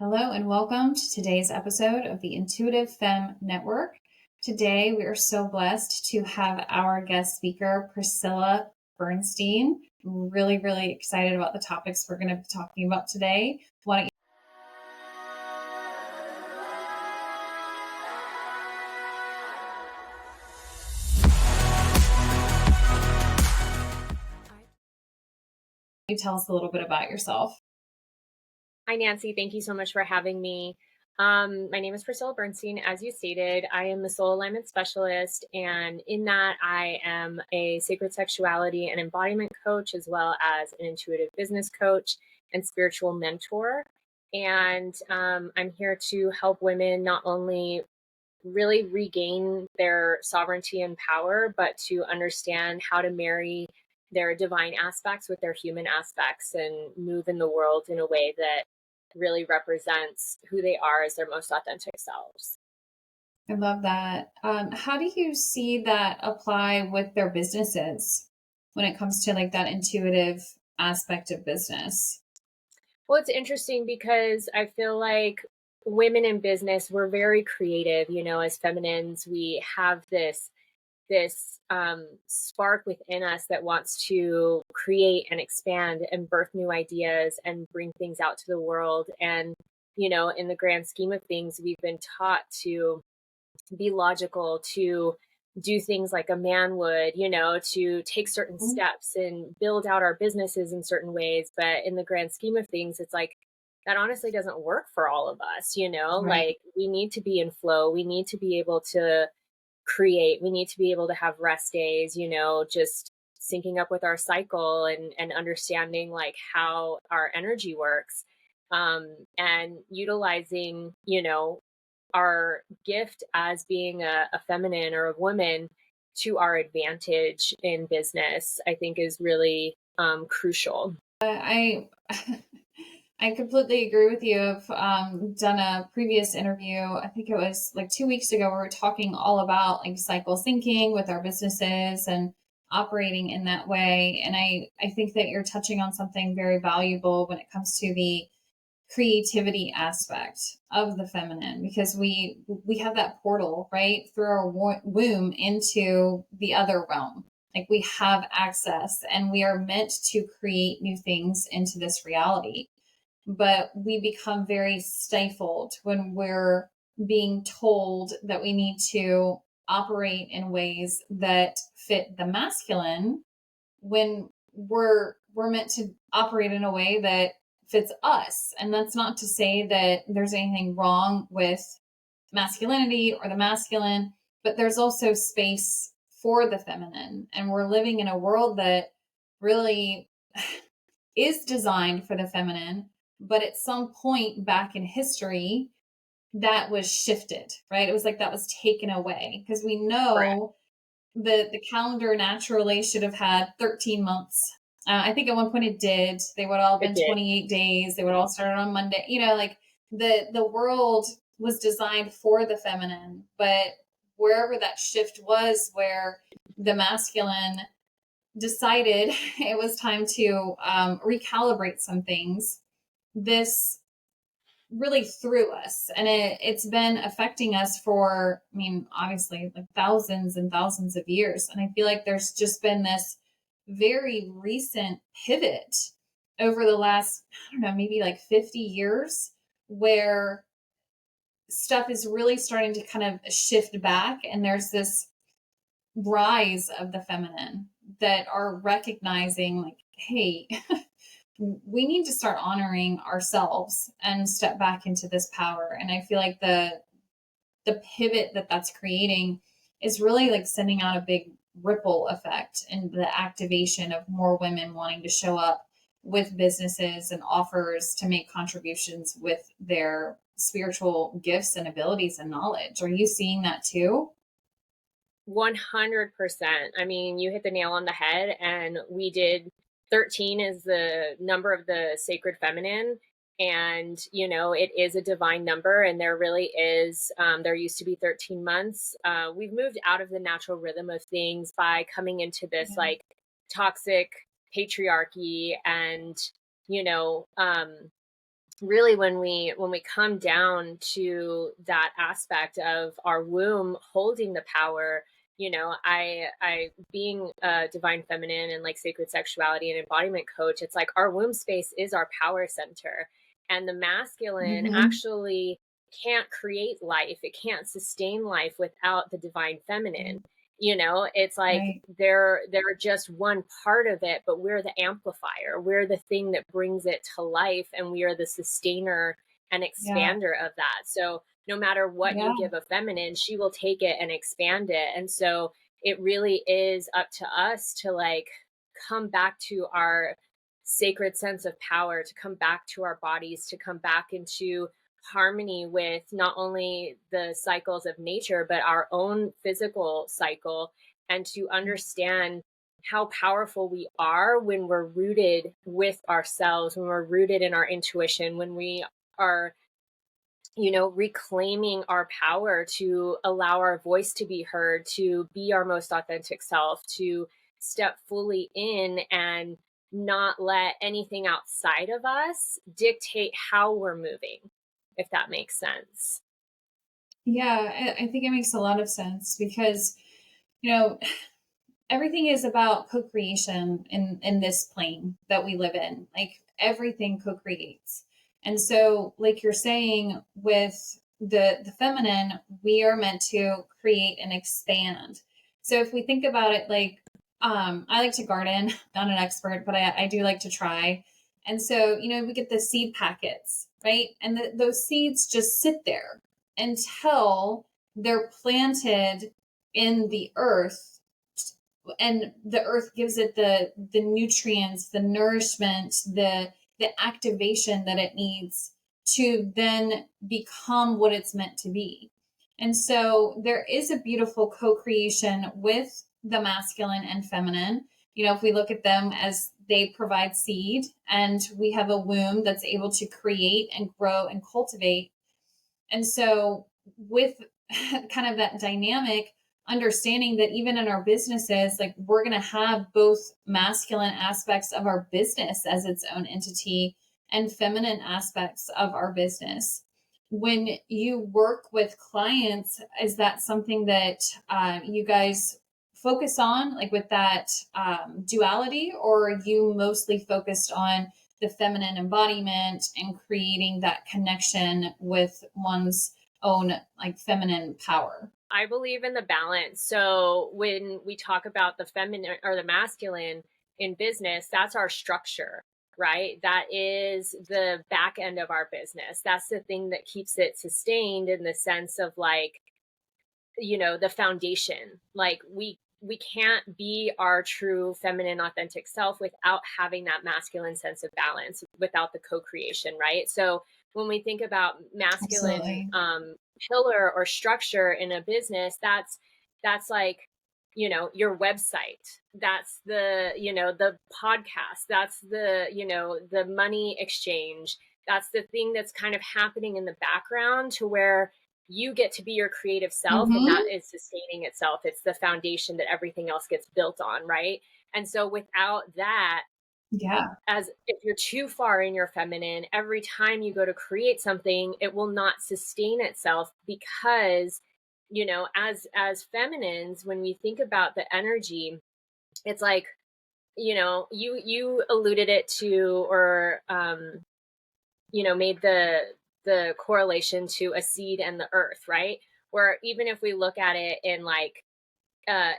Hello and welcome to today's episode of the Intuitive Femme Network. Today, we are so blessed to have our guest speaker, Priscilla Bernstein. Really, really excited about the topics we're going to be talking about today. Why don't you tell us a little bit about yourself? Hi, Nancy. Thank you so much for having me. My name is Priscilla Bernstein. As you stated, I am the soul alignment specialist, and in that, I am a sacred sexuality and embodiment coach, as well as an intuitive business coach and spiritual mentor. And I'm here to help women not only really regain their sovereignty and power, but to understand how to marry their divine aspects with their human aspects and move in the world in a way that really represents who they are as their most authentic selves. I love that. How do you see that apply with their businesses when it comes to like that intuitive aspect of business? Well, it's interesting because I feel like women in business, we're very creative, as feminines, we have this spark within us that wants to create and expand and birth new ideas and bring things out to the world. And, in the grand scheme of things, we've been taught to be logical, to do things like a man would, to take certain steps and build out our businesses in certain ways. But in the grand scheme of things, it's like, that honestly doesn't work for all of us, Right. like we need to be in flow. We need to be able to create. We need to be able to have rest days, just syncing up with our cycle and understanding like how our energy works, and utilizing, our gift as being a feminine or a woman to our advantage in business, I think is really crucial. I I completely agree with you. I've done a previous interview. I think it was like 2 weeks ago. We were talking all about like cycle syncing with our businesses and operating in that way. And I think that you're touching on something very valuable when it comes to the creativity aspect of the feminine, because we have that portal right through our womb into the other realm. Like we have access and we are meant to create new things into this reality, but we become very stifled when we're being told that we need to operate in ways that fit the masculine, when we're meant to operate in a way that fits us. And that's not to say that there's anything wrong with masculinity or the masculine, but there's also space for the feminine. And we're living in a world that really is designed for the feminine, but at some point back in history, that was shifted, right? It was like that was taken away, because we Correct. know the calendar naturally should have had 13 months. I think at one point it did. They would all have It been did. 28 days. They would all start on Monday. Like the world was designed for the feminine, but wherever that shift was, where the masculine decided it was time to recalibrate some things, this really threw us, and it's been affecting us for, I mean, obviously like thousands and thousands of years. And I feel like there's just been this very recent pivot over the last, I don't know, maybe like 50 years, where stuff is really starting to kind of shift back, and there's this rise of the feminine that are recognizing like, hey, we need to start honoring ourselves and step back into this power. And I feel like the pivot that that's creating is really like sending out a big ripple effect and the activation of more women wanting to show up with businesses and offers to make contributions with their spiritual gifts and abilities and knowledge. Are you seeing that too? 100%. I mean, you hit the nail on the head, and we did. 13 is the number of the sacred feminine, and it is a divine number, and there really is, there used to be 13 months. We've moved out of the natural rhythm of things by coming into this Yeah. like toxic patriarchy, and you know um really when we come down to that aspect of our womb holding the power, I being a divine feminine and like sacred sexuality and embodiment coach, it's like our womb space is our power center, and the masculine Mm-hmm. actually can't create life, it can't sustain life without the divine feminine. It's like Right. they're just one part of it, but we're the amplifier, we're the thing that brings it to life, and we are the sustainer and Yeah. expander of that. So no matter what Yeah. you give a feminine, she will take it and expand it. And so it really is up to us to like come back to our sacred sense of power, to come back to our bodies, to come back into harmony with not only the cycles of nature, but our own physical cycle, and to understand how powerful we are when we're rooted with ourselves, when we're rooted in our intuition, when we are reclaiming our power to allow our voice to be heard, to be our most authentic self, to step fully in and not let anything outside of us dictate how we're moving, if that makes sense. Yeah, I think it makes a lot of sense because, you know, everything is about co-creation in this plane that we live in. Like everything co-creates. And so, like you're saying, with the feminine, we are meant to create and expand. So if we think about it, like I like to garden, not an expert, but I do like to try. And so, we get the seed packets, right? And those seeds just sit there until they're planted in the earth, and the earth gives it the nutrients, the nourishment, the activation that it needs to then become what it's meant to be. And so there is a beautiful co-creation with the masculine and feminine. If we look at them as they provide seed, and we have a womb that's able to create and grow and cultivate. And so, with kind of that dynamic, understanding that even in our businesses, like we're going to have both masculine aspects of our business as its own entity and feminine aspects of our business. When you work with clients, is that something that you guys focus on, like with that duality, or are you mostly focused on the feminine embodiment and creating that connection with one's own like feminine power? I believe in the balance. So when we talk about the feminine or the masculine in business, that's our structure, right? That is the back end of our business. That's the thing that keeps it sustained in the sense of like, the foundation. Like we can't be our true feminine authentic self without having that masculine sense of balance, without the co-creation, right? So when we think about masculine Absolutely. pillar or structure in a business, that's like your website, that's the podcast, that's the money exchange, that's the thing that's kind of happening in the background to where you get to be your creative self, and that Mm-hmm. is sustaining itself. It's the foundation that everything else gets built on, right? And so without that, Yeah. as if you're too far in your feminine, every time you go to create something, it will not sustain itself, because as feminines, when we think about the energy, it's like you alluded it to, or made the correlation to a seed and the earth, right? Where even if we look at it in like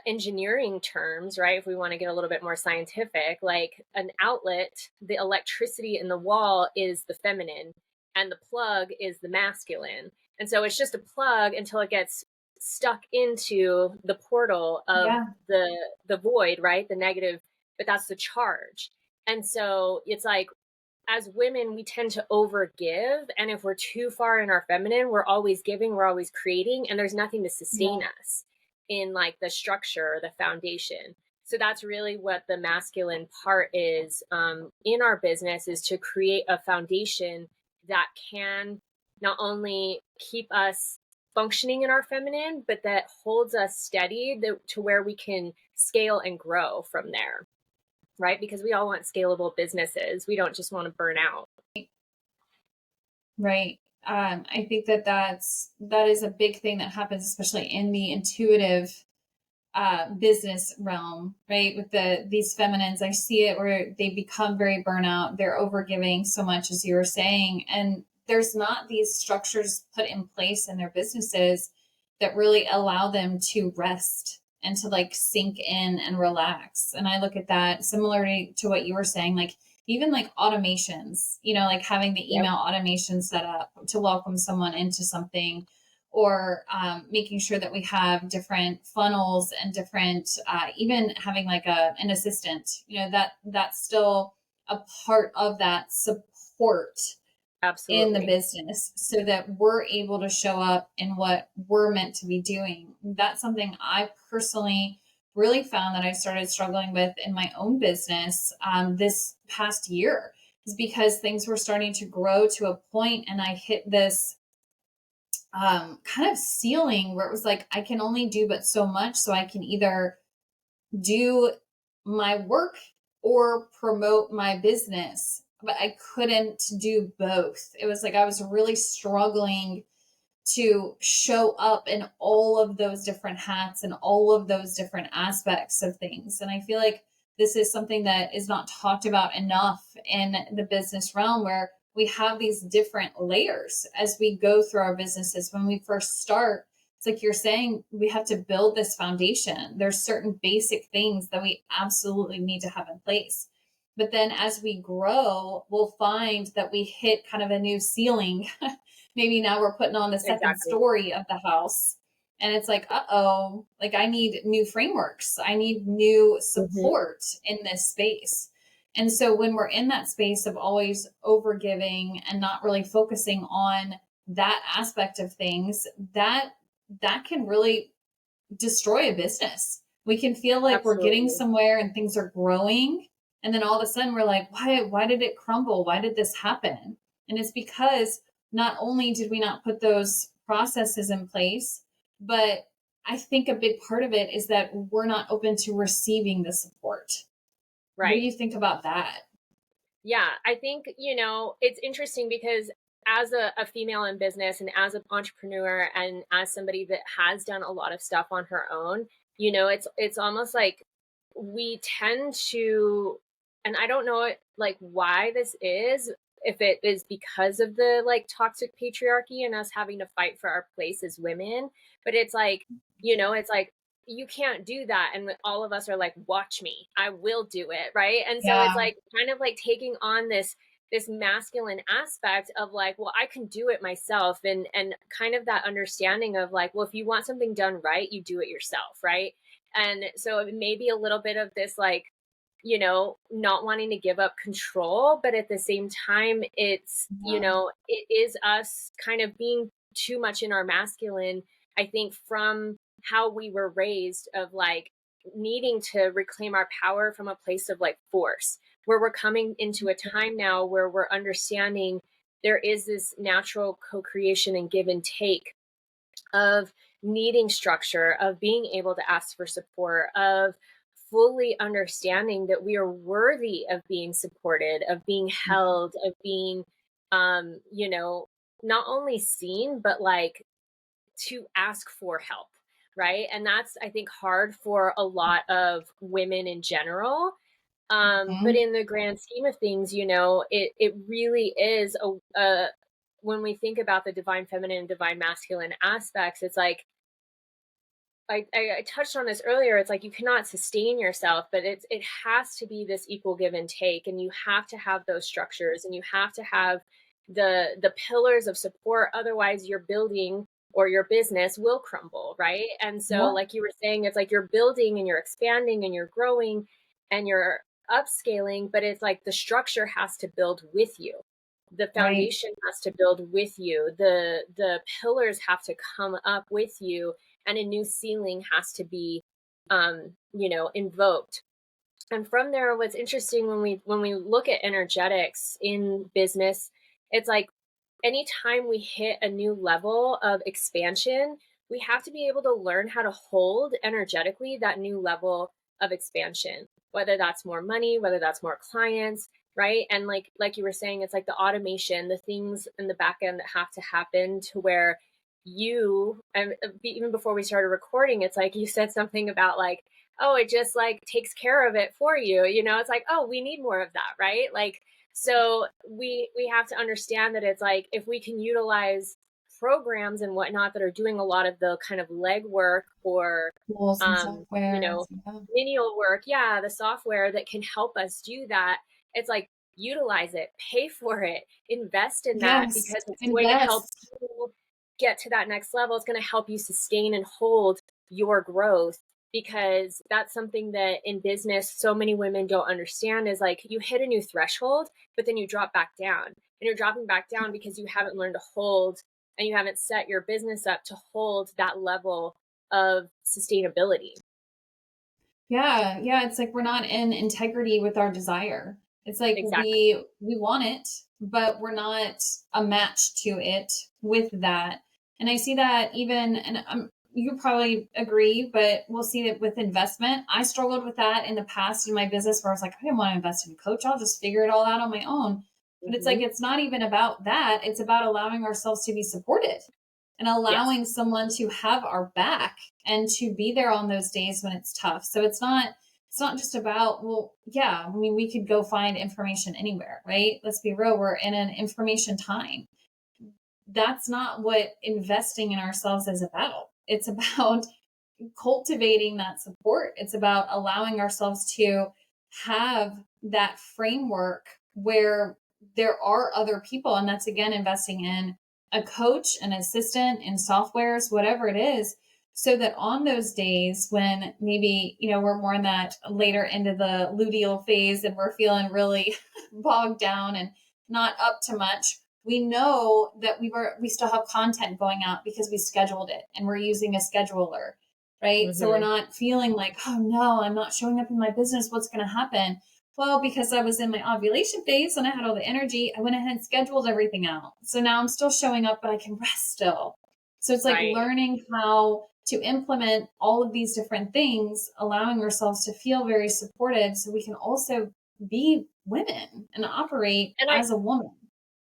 engineering terms, right? If we want to get a little bit more scientific, like an outlet, the electricity in the wall is the feminine, and the plug is the masculine. And so it's just a plug until it gets stuck into the portal of Yeah. the void, right? The negative, but that's the charge. And so it's like, as women, we tend to overgive. And if we're too far in our feminine, we're always giving, we're always creating, and there's nothing to sustain Yeah. us in like the structure or the foundation. So that's really what the masculine part is in our business, is to create a foundation that can not only keep us functioning in our feminine, but that holds us steady to where we can scale and grow from there, right? Because we all want scalable businesses. We don't just want to burn out. Right. I think that that is a big thing that happens, especially in the intuitive business realm, right? With these feminines, I see it where they become very burnout. They're overgiving so much, as you were saying, and there's not these structures put in place in their businesses that really allow them to rest and to like sink in and relax. And I look at that similarly to what you were saying, like even like automations, like having the Yep. email automation set up to welcome someone into something, or making sure that we have different funnels and different, even having like an assistant, that's still a part of that support in the Absolutely. business so that we're able to show up in what we're meant to be doing. That's something I personally really found that I started struggling with in my own business this past year, is because things were starting to grow to a point and I hit this kind of ceiling where it was like, I can only do but so much. So I can either do my work or promote my business, but I couldn't do both. It was like I was really struggling to show up in all of those different hats and all of those different aspects of things. And I feel like this is something that is not talked about enough in the business realm, where we have these different layers as we go through our businesses. When we first start, it's like you're saying, we have to build this foundation. There's certain basic things that we absolutely need to have in place. But then as we grow, we'll find that we hit kind of a new ceiling. Maybe now we're putting on the second Exactly. story of the house. And it's like, uh-oh, like I need new frameworks. I need new Hmm. support in this space. And so when we're in that space of always overgiving and not really focusing on that aspect of things, that can really destroy a business. We can feel like we're getting Absolutely. somewhere and things are growing, and then all of a sudden we're like, why did it crumble? Why did this happen? And it's because not only did we not put those processes in place, but I think a big part of it is that we're not open to receiving the support. What do Right. you think about that? Yeah, I think, it's interesting because as a female in business and as an entrepreneur and as somebody that has done a lot of stuff on her own, it's almost like we tend to, and I don't know like why this is, if it is because of the like toxic patriarchy and us having to fight for our place as women, but it's like you can't do that, and all of us are like, watch me, I will do it, right? And so it's Yeah. like kind of like taking on this masculine aspect of like, well, I can do it myself, and kind of that understanding of like, well, if you want something done right, you do it yourself, right? And so it may be a little bit of this like, not wanting to give up control, but at the same time it's, Yeah. it is us kind of being too much in our masculine, I think, from how we were raised, of like needing to reclaim our power from a place of like force, where we're coming into a time now where we're understanding there is this natural co-creation and give and take of needing structure, of being able to ask for support, of fully understanding that we are worthy of being supported, of being held, of being, um, you know, not only seen, but like to ask for help, right? And that's, I think, hard for a lot of women in general. But Mhm. in the grand scheme of things, it really is when we think about the divine feminine and divine masculine aspects, it's like I touched on this earlier. It's like you cannot sustain yourself, but it has to be this equal give and take, and you have to have those structures, and you have to have the pillars of support. Otherwise, your building or your business will crumble, right? And so, Yeah. like you were saying, it's like you're building and you're expanding and you're growing and you're upscaling, but it's like the structure has to build with you. The Right. foundation has to build with you. The pillars have to come up with you, and a new ceiling has to be invoked. And from there, what's interesting when we look at energetics in business, it's like anytime we hit a new level of expansion, we have to be able to learn how to hold energetically that new level of expansion, whether that's more money, whether that's more clients. right? And like you were saying, it's like the automation, the things in the back end that have to happen to where you, and even before we started recording, it's like you said something about like, oh, it just like takes care of it for you. It's like, oh, we need more of that, right? Like, so we have to understand that it's like if we can utilize programs and whatnot that are doing a lot of the kind of legwork or Tools and you software. know, Yeah. menial work, yeah, the software that can help us do that. It's like utilize it, pay for it, invest in that Yes. because it's going to help Invest. you get to that next level. It's going to help you sustain and hold your growth because that's something that in business so many women don't understand is like you hit a new threshold, but then you drop back down. And you're dropping back down because you haven't learned to hold and you haven't set your business up to hold that level of sustainability. Yeah, yeah, it's like we're not in integrity with our desire. It's like Exactly. we want it, but we're not a match to it with that. And I see that even, and you probably agree, but we'll see that with investment. I struggled with that in the past in my business where I was like, I didn't want to invest in a coach. I'll just figure it all out on my own. But it's like Hmm. it's not even about that. It's about allowing ourselves to be supported and Yes. allowing someone to have our back and to be there on those days when it's tough. So it's not just about, well, yeah, I mean, we could go find information anywhere, right? Let's be real, we're in an information time. That's not what investing in ourselves is about. It's about cultivating that support. It's about allowing ourselves to have that framework where there are other people. And that's again investing in a coach, an assistant, in softwares, whatever it is, so that on those days when maybe, we're more in that later end of the luteal phase and we're feeling really bogged down and not up to much, we know that we still have content going out because we scheduled it and we're using a scheduler, right? So we're Hmm. not feeling like, oh no, I'm not showing up in my business. What's going to happen? Well, because I was in my ovulation phase and I had all the energy, I went ahead and scheduled everything out. So now I'm still showing up, but I can rest still. So it's like Right. learning how to implement all of these different things, allowing ourselves to feel very supported so we can also be women and operate And as a woman.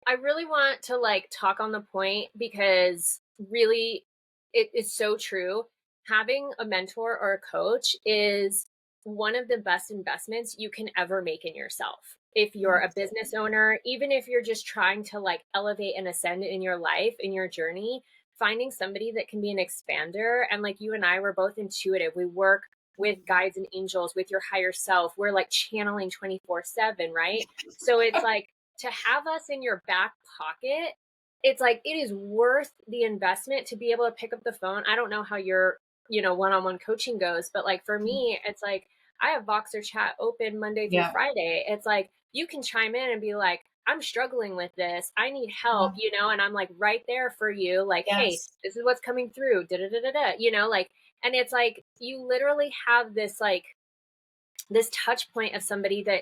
I really want to like talk on the point because really it is so true. Having a mentor or a coach is one of the best investments you can ever make in yourself. If you're a Yes. business owner, even if you're just trying to like elevate and ascend in your life, in your journey, finding somebody that can be an expander. And like you and I were both intuitive. We work with guides and angels, with your higher self. We're like channeling 24/7, right? So it's like to have us in your back pocket, it's like it is worth the investment to be able to pick up the phone. I don't know how your, one-on-one coaching goes, but like for me, it's like I have Voxer chat open Monday through Yeah. Friday. It's like you can chime in and be like, I'm struggling with this. I need help, Yeah. and I'm like right there for you. Like, hey, Yes. this is what's coming through. Da da da da da. Like, and it's like you literally have this like this touch point of somebody that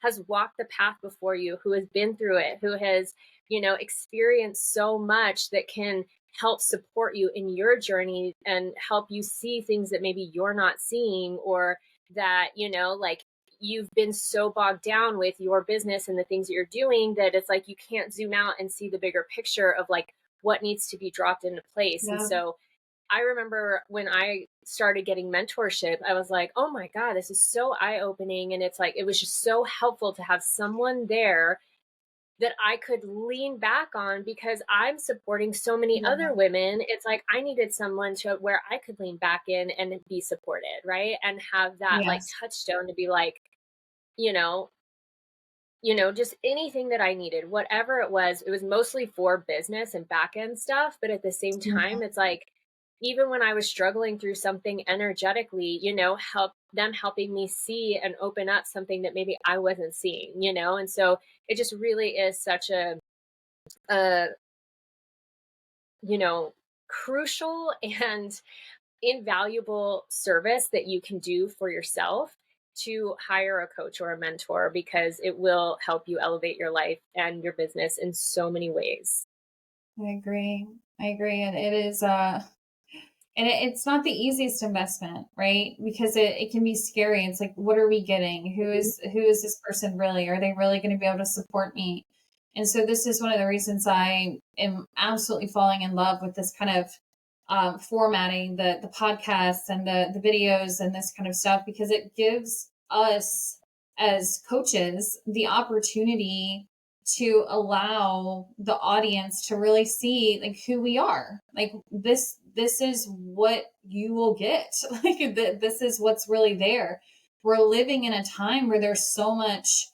has walked the path before you, who has been through it, who has experienced so much that can help support you in your journey and help you see things that maybe you're not seeing, or that like you've been so bogged down with your business and the things that you're doing that it's like you can't zoom out and see the bigger picture of like what needs to be dropped into place. And Yeah. so I remember when I started getting mentorship, I was like, oh my God, this is so eye opening. And it's like, it was just so helpful to have someone there that I could lean back on because I'm supporting so many Yeah. other women. It's like I needed someone to where I could lean back in and be supported, right? And have that like Yes. touchstone to be like, you know, just anything that I needed, whatever it was mostly for business and back end stuff. But at the same Yeah. time, it's like, even when I was struggling through something energetically, helping me see and open up something that maybe I wasn't seeing, and so it just really is such a, crucial and invaluable service that you can do for yourself to hire a coach or a mentor because it will help you elevate your life and your business in so many ways. I agree. I agree. And it is And it's not the easiest investment, right? Because it can be scary. It's like, what are we getting? Mhm. Who is this person really? Are they really going to be able to support me? And so this is one of the reasons I am absolutely falling in love with this kind of formatting, the podcasts and the videos and this kind of stuff, because it gives us as coaches the opportunity to allow the audience to really see like who we are. Like this is what you will get. Like this is what's really there. We're living in a time where there's so much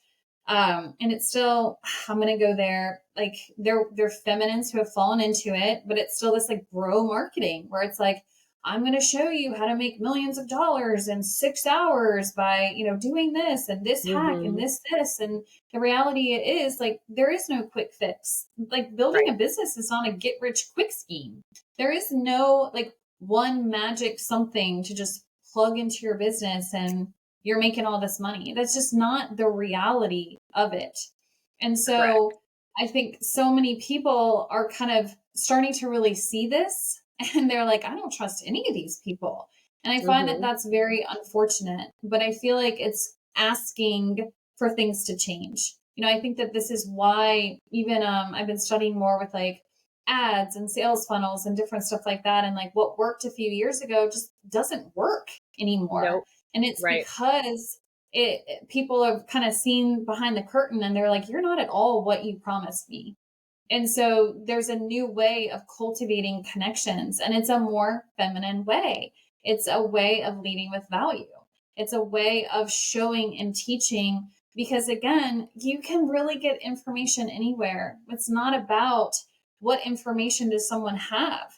and it's still, I'm gonna go there, like they're feminines who have fallen into it, but it's still this like bro marketing where it's like, I'm gonna show you how to make millions of dollars in 6 hours by, doing this and this hack and Mhm. this. And the reality is like there is no quick fix. Like building a Right. business is not a get rich quick scheme. There is no like one magic something to just plug into your business and you're making all this money. That's just not the reality of it. And Correct. so I think so many people are kind of starting to really see this and they're like, I don't trust any of these people. And I find that Mhm. that's very unfortunate, but I feel like it's asking for things to change. I think that this is why even I've been studying more with like ads and sales funnels and different stuff like that. And like what worked a few years ago just doesn't work anymore. Nope. And it's Right. because people have kind of seen behind the curtain and they're like, you're not at all what you promised me. And so there's a new way of cultivating connections, and it's a more feminine way. It's a way of leading with value. It's a way of showing and teaching because, again, you can really get information anywhere. It's not about what information does someone have.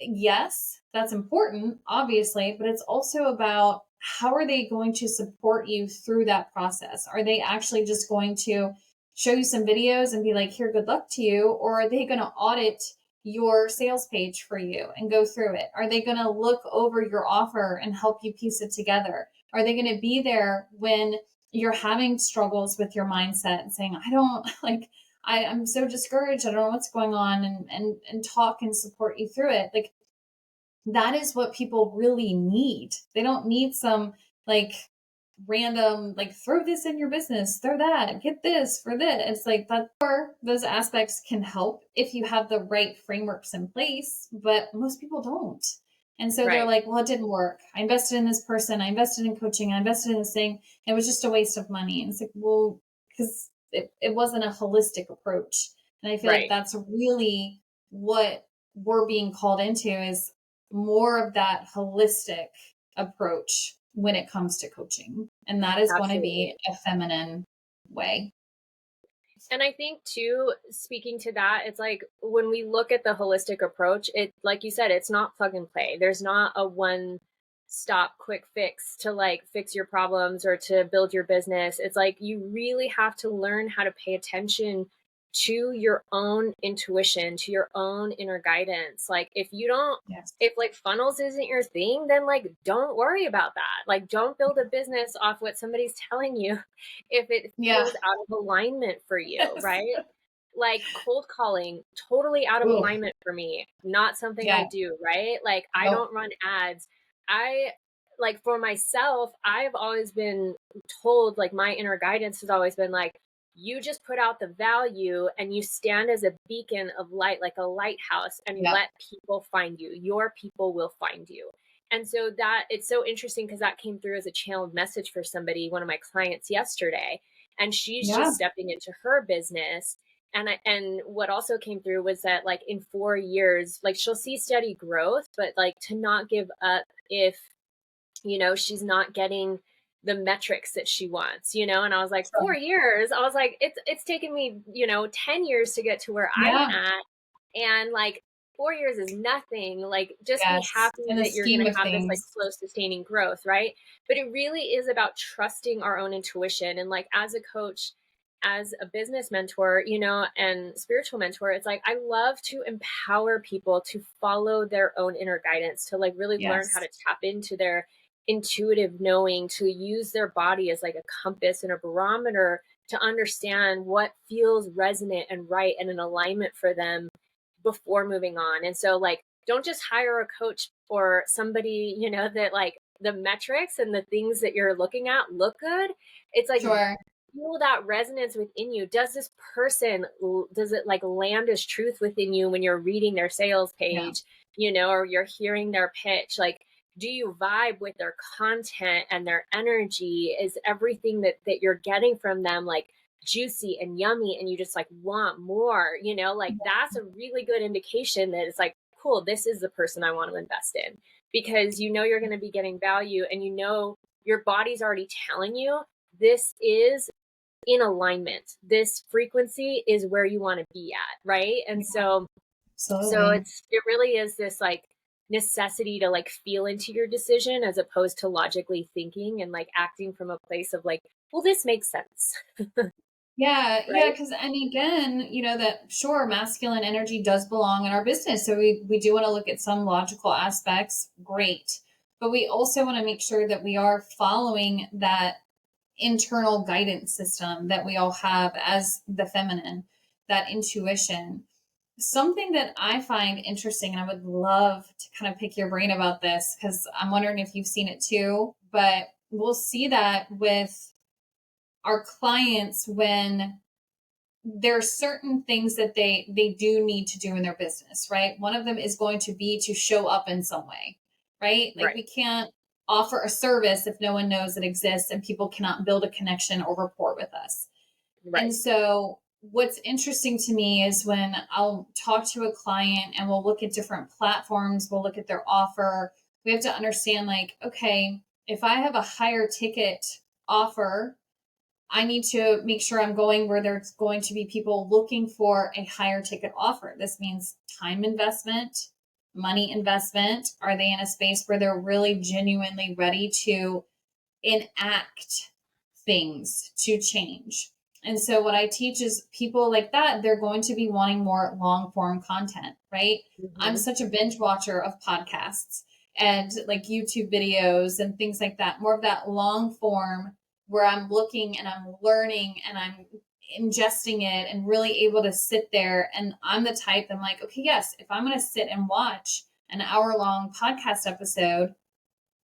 Yes, that's important, obviously, but it's also about how are they going to support you through that process? Are they actually just going to show you some videos and be like, here, good luck to you? Or are they going to audit your sales page for you and go through it? Are they going to look over your offer and help you piece it together? Are they going to be there when you're having struggles with your mindset and saying, I don't like, I'm so discouraged. I don't know what's going on and talk and support you through it. Like that is what people really need. They don't need some like random like throw this in your business, throw that, get this for this. It's like that or those aspects can help if you have the right frameworks in place, but most people don't. And so they're Right. like, well, it didn't work. I invested in this person, I invested in coaching, I invested in this thing. It was just a waste of money. And it's like, well, because it wasn't a holistic approach. And I feel like Right. that's really what we're being called into is more of that holistic approach when it comes to coaching. And that is going to Absolutely. be a feminine way. And I think too, speaking to that, it's like when we look at the holistic approach, it, like you said, it's not plug and play. There's not a one stop quick fix to like fix your problems or to build your business. It's like you really have to learn how to pay attention to your own intuition, to your own inner guidance. Like if you don't, Yes. if like funnels isn't your thing, then like don't worry about that. Like don't build a business off what somebody's telling you if it Yeah. feels out of alignment for you, right? Like cold calling, totally out of Ooh, alignment for me. Not something I yeah. do, right? Like I Nope. don't run ads. I like for myself, I've always been told like my inner guidance has always been like you just put out the value and you stand as a beacon of light, like a lighthouse, and Yeah. let people find you. Your people will find you. And so that it's so interesting because that came through as a channeled message for somebody, one of my clients yesterday. And she's Yeah. just stepping into her business. And what also came through was that like in 4 years, like she'll see steady growth, but like to not give up if she's not getting the metrics that she wants, and I was like, So, 4 years. I was like, it's taken me, 10 years to get to where I'm yeah. at. And like 4 years is nothing. Like just be Yes. happy In the that you're gonna scheme of have this like things. slow sustaining growth, right? But it really is about trusting our own intuition. And like as a coach, as a business mentor, and spiritual mentor, it's like I love to empower people to follow their own inner guidance, to like really learn how Yes. to tap into their intuitive knowing, to use their body as like a compass and a barometer to understand what feels resonant and right and in alignment for them before moving on. And so like don't just hire a coach or somebody, that like the metrics and the things that you're looking at look good. It's like, Sure. feel that resonance within you. Does this person, does it like land as truth within you when you're reading their sales Yeah. page, or you're hearing their pitch? Like, do you vibe with their content and their energy? Is everything that you're getting from them like juicy and yummy and you just like want more, like that's a really good indication that it's like, cool, this is the person I want to invest in, because you're going to be getting value, and your body's already telling you this is in alignment. This frequency is where you want to be at, right? And so Absolutely. it really is this like necessity to like feel into your decision as opposed to logically thinking and like acting from a place of like, well, this makes sense. Yeah, yeah, Right? because and again, that sure, masculine energy does belong in our business. So we do want to look at some logical aspects, great. But we also want to make sure that we are following that internal guidance system that we all have as the feminine, that intuition. Something that I find interesting, and I would love to kind of pick your brain about this because I'm wondering if you've seen it too, but we'll see that with our clients when there are certain things that they do need to do in their business, right? One of them is going to be to show up in some way, right? Like Right. we can't offer a service if no one knows it exists and people cannot build a connection or rapport with us. And Right. so what's interesting to me is when I'll talk to a client and we'll look at different platforms, we'll look at their offer. We have to understand like, okay, if I have a higher ticket offer, I need to make sure I'm going where there's going to be people looking for a higher ticket offer. This means time investment, money investment. Are they in a space where they're really genuinely ready to enact things to change? And so what I teach is people like that, they're going to be wanting more long form content, right? I'm Mm-hmm. such a binge watcher of podcasts and like YouTube videos and things like that, more of that long form where I'm looking and I'm learning and I'm ingesting it and really able to sit there. And I'm the type I'm like, okay, yes, if I'm going to sit and watch an hour-long podcast episode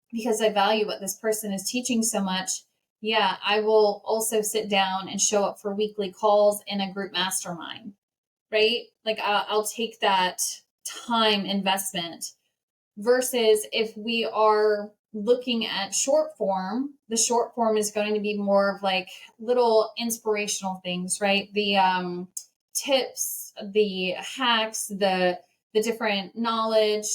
because I value what this person is teaching so much, yeah, I will also sit down and show up for weekly calls in a group mastermind, right? Like I'll take that time investment versus if we are looking at short form, the short form is going to be more of like little inspirational things, right? The tips, the hacks, the different knowledge.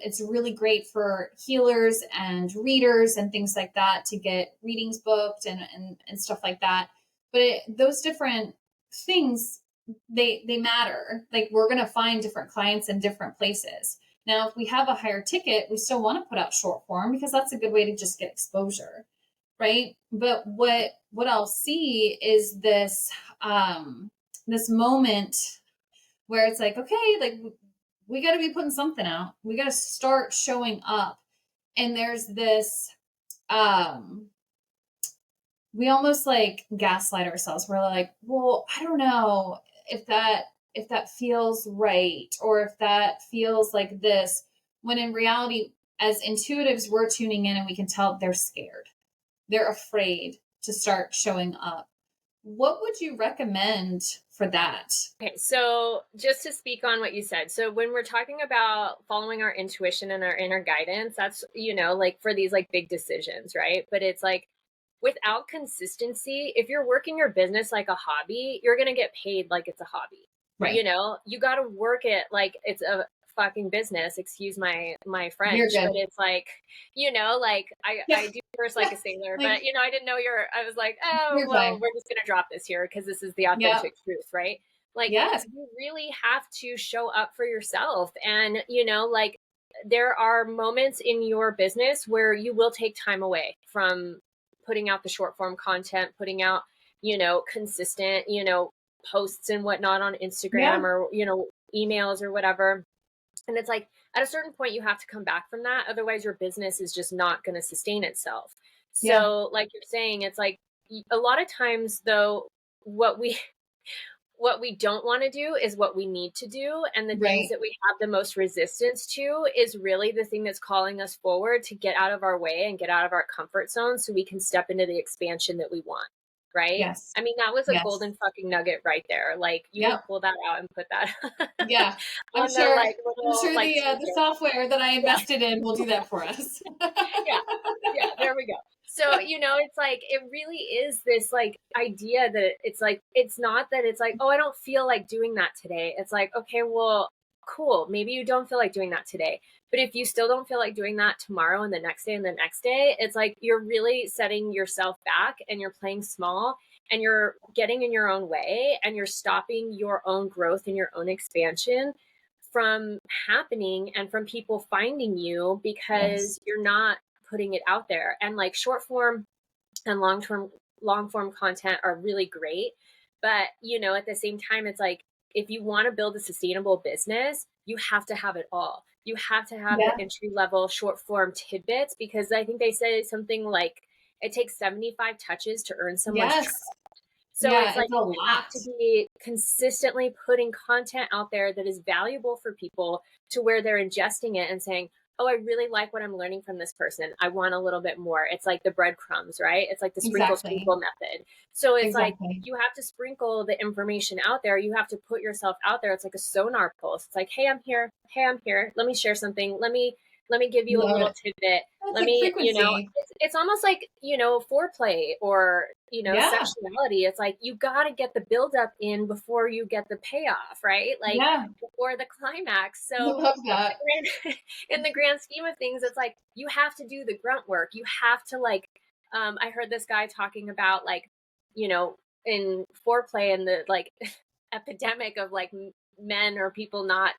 It's really great for healers and readers and things like that to get readings booked and stuff like that. But those different things, they matter. Like we're going to find different clients in different places. Now, if we have a higher ticket, we still want to put out short form because that's a good way to just get exposure, right? But what I'll see is this moment where it's like, okay, like we got to be putting something out. We got to start showing up. And there's this we almost like gaslight ourselves. We're like, well, I don't know if that feels right or if that feels like this, when in reality, as intuitives, we're tuning in and we can tell they're scared. They're afraid to start showing up. What would you recommend for that? Okay, so just to speak on what you said. So when we're talking about following our intuition and our inner guidance, that's, like for these like big decisions, right? But it's like without consistency, if you're working your business like a hobby, you're going to get paid like it's a hobby. Right. You got to work it like it's a fucking business, excuse my You're French, good. but it's like, like Yeah. I do first like a sailor, Like but I didn't know I was like, oh, you're well, fine. we're just going to drop this here because this is the Yeah. authentic truth, right? Like Yes. you really have to show up for yourself. And, like there are moments in your business where you will take time away from putting out the short form content, putting out, consistent, posts and whatnot on Instagram Yeah. or, emails or whatever. And it's like at a certain point, you have to come back from that. Otherwise, your business is just not going to sustain itself. Yeah. So, like you're saying, it's like a lot of times, though, what we what we don't want to do is what we need to do. And the things Right. that we have the most resistance to is really the thing that's calling us forward to get out of our way and get out of our comfort zone so we can step into the expansion that we want. Right. Yes. I mean, that was a Yes. golden fucking nugget right there. Like you can Yep. pull that out and put that Yeah. I'm on the sure like I'm little sure like the t-shirt. software that I Yeah. invested in will do that for us. Yeah. Yeah, there we go. So, it's like it really is this like idea that it's like it's not that it's like, oh, I don't feel like doing that today. It's like, okay, well, cool. Maybe you don't feel like doing that today. But if you still don't feel like doing that tomorrow and the next day and the next day, it's like you're really setting yourself back and you're playing small and you're getting in your own way and you're stopping your own growth and your own expansion from happening and from people finding you Yes. because you're not putting it out there. And like short form and long form content are really great, but at the same time it's like if you want to build a sustainable business, you have to have it all. You have to have the Yeah. entry level short form tidbits, because I think they say something like it takes 75 touches to earn someone's trust. Yes. So it's Yeah, like it's a you have lot. to be consistently putting content out there that is valuable for people to where they're ingesting it and saying, oh, I really like what I'm learning from this person. I want a little bit more. It's like the breadcrumbs, right? It's like the sprinkle Exactly. sprinkle method. So it's like Exactly. you have to sprinkle the information out there. You have to put yourself out there. It's like a sonar pulse. It's like, hey, I'm here. Hey, I'm here. Let me share something. Let me give you a Love little it. tidbit. It's Let like me, frequency. it's almost like, foreplay or, Yeah. sexuality. It's like you got to get the buildup in before you get the payoff, right? Like Yeah. before the climax. I So love that. in the grand scheme of things, it's like you have to do the grunt work. You have to like, I heard this guy talking about like, you know, in foreplay and the like epidemic of like men or people not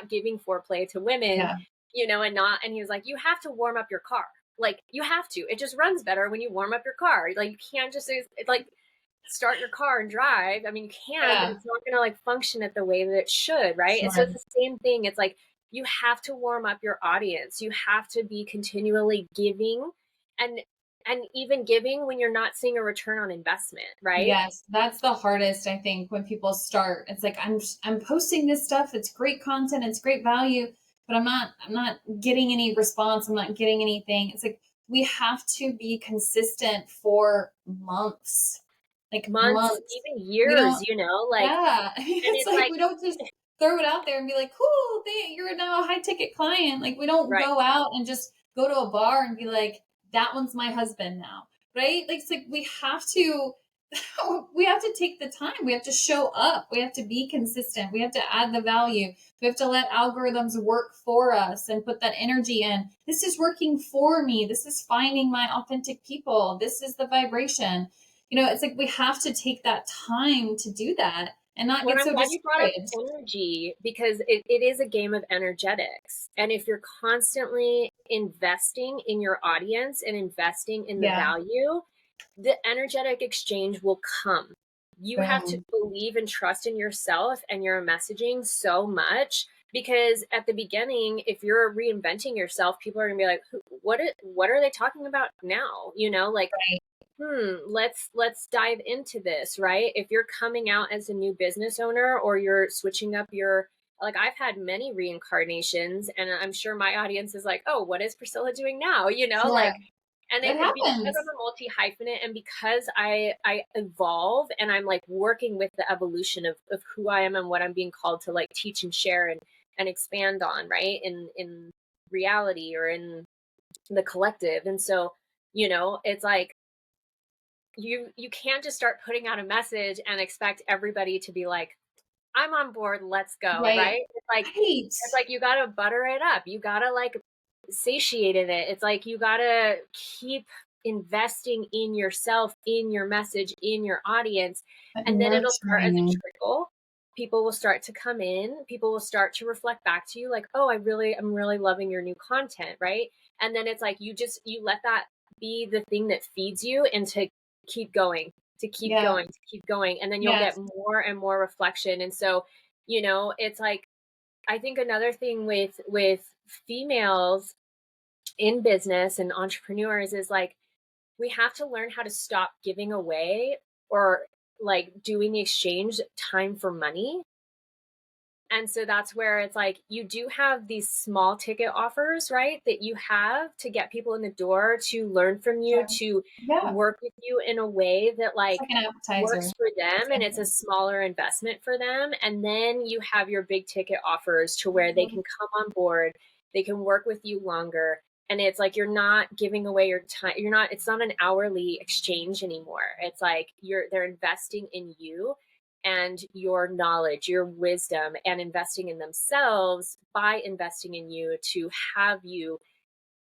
giving foreplay to women, Yeah. and he was like, you have to warm up your car. Like you have to. It just runs better when you warm up your car. Like you can't just like start your car and drive. I mean, you can, but Yeah. it's not going to like function at the way that it should, right? And so Sure. it's the same thing. It's like you have to warm up your audience. You have to be continually giving and even giving when you're not seeing a return on investment, right? Yes, that's the hardest, I think, when people start. It's like I'm posting this stuff, it's great content, it's great value, but I'm not getting any response, I'm not getting anything. It's like we have to be consistent for months. Like Months, months. even We years, don't like, yeah. and It's it's like like, we don't just throw it out there and be like, "Cool, you're now a high ticket client." Like we don't right. go out and just go to a bar and be like, "That one's my husband now." Right? Like it's like we have to take the time. We have to show up. We have to be consistent. We have to add the value. We have to let algorithms work for us and put that energy in. This is working for me. This is finding my authentic people. This is the vibration. It's like we have to take that time to do that and not Well, get I'm so glad you brought up discouraged. energy, because it is a game of energetics. And if you're constantly investing in your audience and investing in the Yeah. value, the energetic exchange will come. You have to Boom. believe and trust in yourself and your messaging so much, because at the beginning, if you're reinventing yourself, people are gonna be like, what are they talking about now? Like, Right. let's dive into this, right? If you're coming out as a new business owner or you're switching up your, like I've had many reincarnations, and I'm sure my audience is like, oh, what is Priscilla doing now? Sure. Like, and It because I'm happens. a multi hyphenate, and because I evolve and I'm like working with the evolution of who I am and what I'm being called to like teach and share and expand on, right? In reality or in the collective. And so, it's like you can't just start putting out a message and expect everybody to be like, I'm on board, let's go, Right. right? Right. It's like you gotta butter it up. You gotta like satiate in it. It's like you gotta keep investing in yourself, in your message, in your audience, and then it'll start as a Nurturing. trickle. People will start to come in, people will start to reflect back to you like, oh, I'm really loving your new content, right? And then it's like you let that be the thing that feeds you, and to keep going, to keep Yeah. going, to keep going, and then you'll get Yes. more and more reflection. And so, it's like I think another thing with females in business and entrepreneurs is like we have to learn how to stop giving away or like doing the exchange time for money. And so that's where it's like, you do have these small ticket offers, right? That you have to get people in the door to learn from you, Sure. to Yeah. work with you in a way that It's like like an appetizer. works for them, and it's a Exactly. smaller investment for them. And then you have your big ticket offers to where they can come on board, they can work with you longer. And it's like, you're not giving away your time. It's not an hourly exchange anymore. It's like they're investing in you and your knowledge, your wisdom, and investing in themselves by investing in you to have you